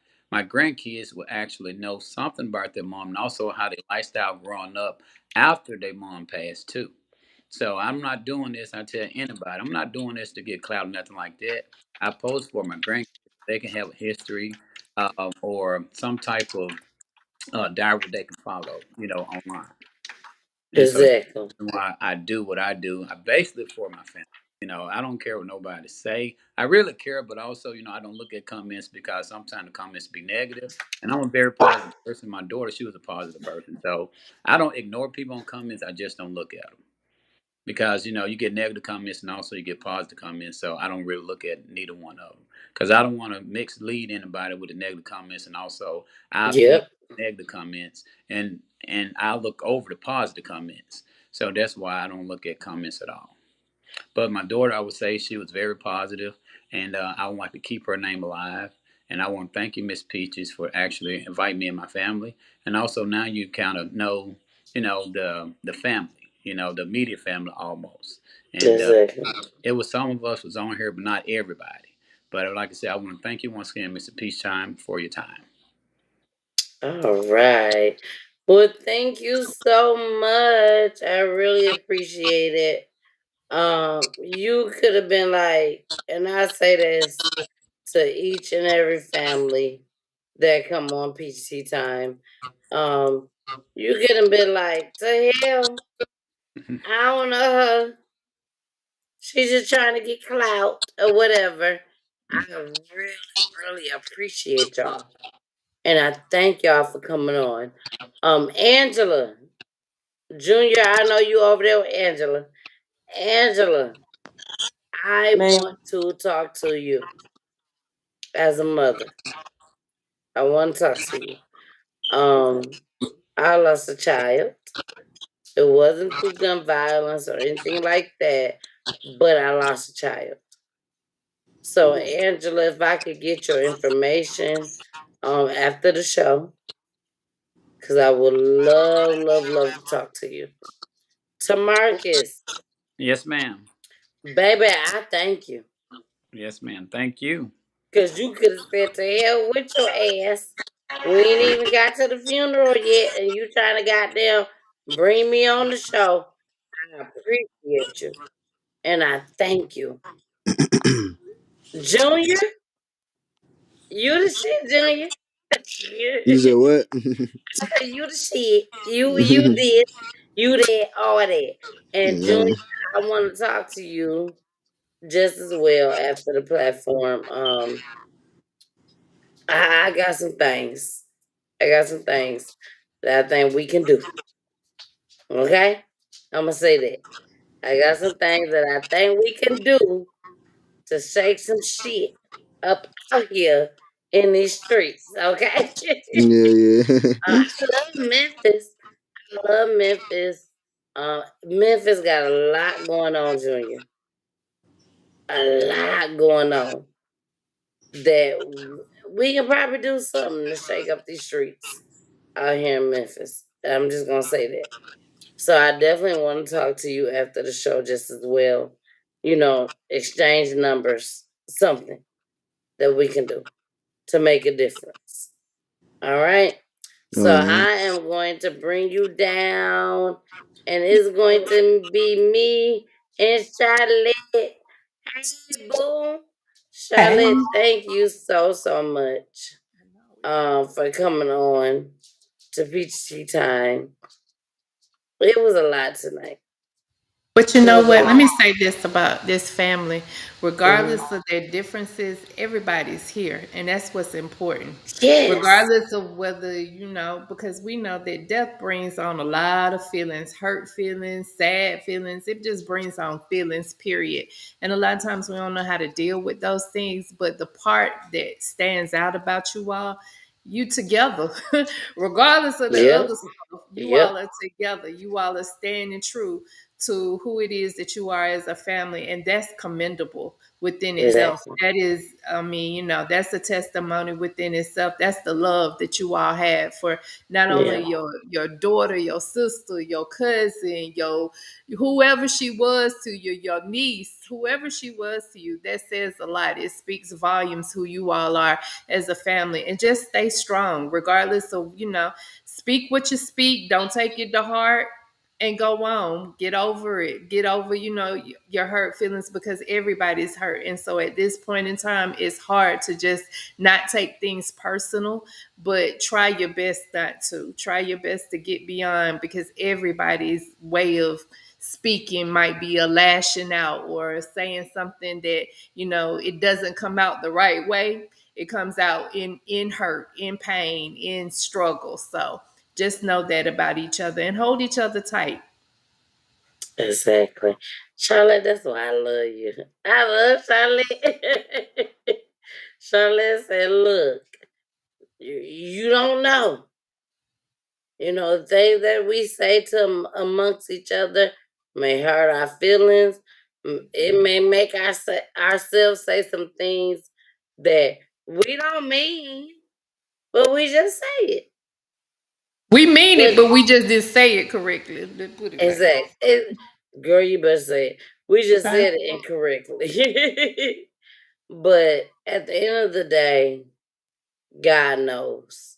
grandkids will actually know something about their mom and also how their lifestyle growing up after their mom passed too. So I'm not doing this. I tell anybody, I'm not doing this to get clout or nothing like that. I post for my grandkids. They can have a history or some type of diary they can follow, online. And so that's Exactly. why I do what I do. I basically for my family. I don't care what nobody say. I really care, but also, I don't look at comments because sometimes the comments be negative. And I'm a very positive person. My daughter, she was a positive person. So I don't ignore people on comments. I just don't look at them because you get negative comments and also you get positive comments. So I don't really look at neither one of them because I don't want to mix lead anybody with the negative comments, and also I see Yep. negative comments and I look over the positive comments. So that's why I don't look at comments at all. But my daughter, I would say she was very positive, and I would like to keep her name alive. And I want to thank you, Miss Peaches, for actually inviting me and my family. And also now you kind of know, the family, the media family almost. And Exactly. it was some of us was on here, but not everybody. But like I said, I want to thank you once again, Mr. Peach Time, for your time. All right. Well, thank you so much. I really appreciate it. You could have been like, and I say this to each and every family that come on Peachy Tea Tyme. Um, you could have been like, to hell, I don't know her. She's just trying to get clout or whatever. I really, really appreciate y'all. And I thank y'all for coming on. Angela, Junior, I know you over there with Angela. Angela, I Man, want to talk to you as a mother. I want to talk to you. Um, I lost a child. It wasn't through gun violence or anything like that, but I lost a child. So, Angela, if I could get your information after the show, because I would love, love, love to talk to you. Tamarkus, Yes, ma'am. baby, I thank you. Yes, ma'am. Thank you. Because you could have said to hell with your ass. We ain't even got to the funeral yet, and you trying to goddamn bring me on the show. I appreciate you. And I thank you. Junior, you the shit, Junior. You said what? You the shit. You did. You did all that. And Junior, Yeah. I want to talk to you just as well after the platform. I got some things. I got some things that I think we can do. Okay? I'm gonna say that. I got some things that I think we can do to shake some shit up out here in these streets. Okay? Yeah, yeah. I love Memphis. I love Memphis. Memphis got a lot going on, Junior. A lot going on that we can probably do something to shake up these streets out here in Memphis. I'm just gonna say that. So I definitely want to talk to you after the show just as well. Exchange numbers, something that we can do to make a difference. All right. So All right. I am going to bring you down, and it's going to be me and Charlotte. Hey, boo. Hey. Charlotte, thank you so, so much for coming on to Peachy Tea Tyme. It was a lot tonight. But you It know was a what? Let me lot. say this about this family. Regardless of their differences, everybody's here. And that's what's important. Yes. Regardless of whether, because we know that death brings on a lot of feelings, hurt feelings, sad feelings. It just brings on feelings, period. And a lot of times we don't know how to deal with those things. But the part that stands out about you all, you together, regardless of the Yep. other stuff, you all Yep. are together. You all are standing true to who it is that you are as a family, and that's commendable within itself. Exactly. That is, I mean, that's a testimony within itself. That's the love that you all have for not only Yeah. your daughter, your sister, your cousin, your whoever she was to you, your niece, whoever she was to you. That says a lot. It speaks volumes who you all are as a family, and just stay strong regardless of, speak what you speak. Don't take it to heart, and go on. Get over it. Get over, your hurt feelings, because everybody's hurt. And so at this point in time, it's hard to just not take things personal, but try your best not to. Try your best to get beyond, because everybody's way of speaking might be a lashing out or saying something that, it doesn't come out the right way. It comes out in hurt, in pain, in struggle. So just know that about each other and hold each other tight. Exactly. Charlotte, that's why I love you. I love Charlotte. Charlotte said, look, you don't know. Things that we say to amongst each other may hurt our feelings. It may make ourselves say some things that we don't mean, but we just say it. We mean it, But but we just didn't say it correctly. Let's put it like that. exactly. Girl, you better say it. We just Okay. said it incorrectly. But at the end of the day, God knows.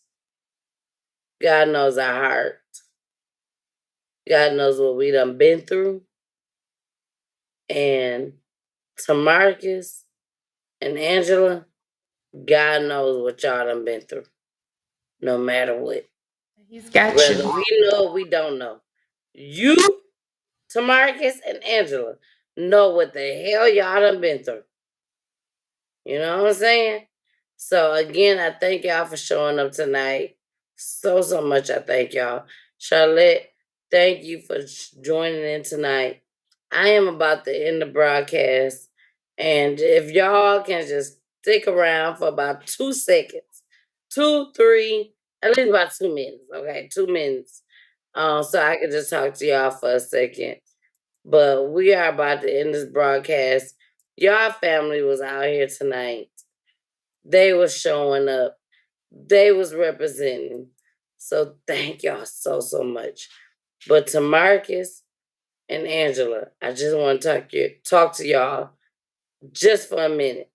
God knows our heart. God knows what we done been through. And Tamarkus and Angela, God knows what y'all done been through. No matter what. He's got Whether you. we know or we don't know. You, Tamarkus and Angela, know what the hell y'all done been through. You know what I'm saying? So again, I thank y'all for showing up tonight. So much. I thank y'all. Charlotte, thank you for joining in tonight. I am about to end the broadcast. And if y'all can just stick around for about 2 seconds, 2, 3, at least about 2 minutes. Okay, 2 minutes. So I can just talk to y'all for a second. But we are about to end this broadcast. Y'all family was out here tonight. They was showing up. They was representing. So thank y'all so much. But to Marcus and Angela, I just want to talk to y'all just for a minute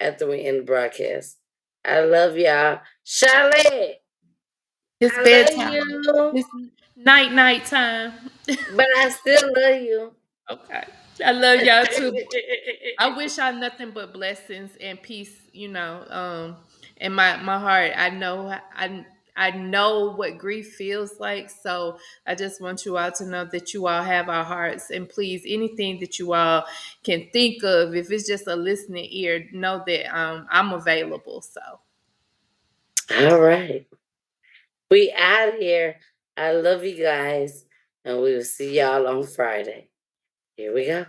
after we end the broadcast. I love y'all. Charlotte, It's I love bedtime. you. It's night time. But I still love you. Okay. I love y'all too. I wish y'all nothing but blessings and peace, in my heart. I know what grief feels like. So I just want you all to know that you all have our hearts. And please, anything that you all can think of, if it's just a listening ear, know that I'm available. So All right. We out here. I love you guys. And we will see y'all on Friday. Here we go.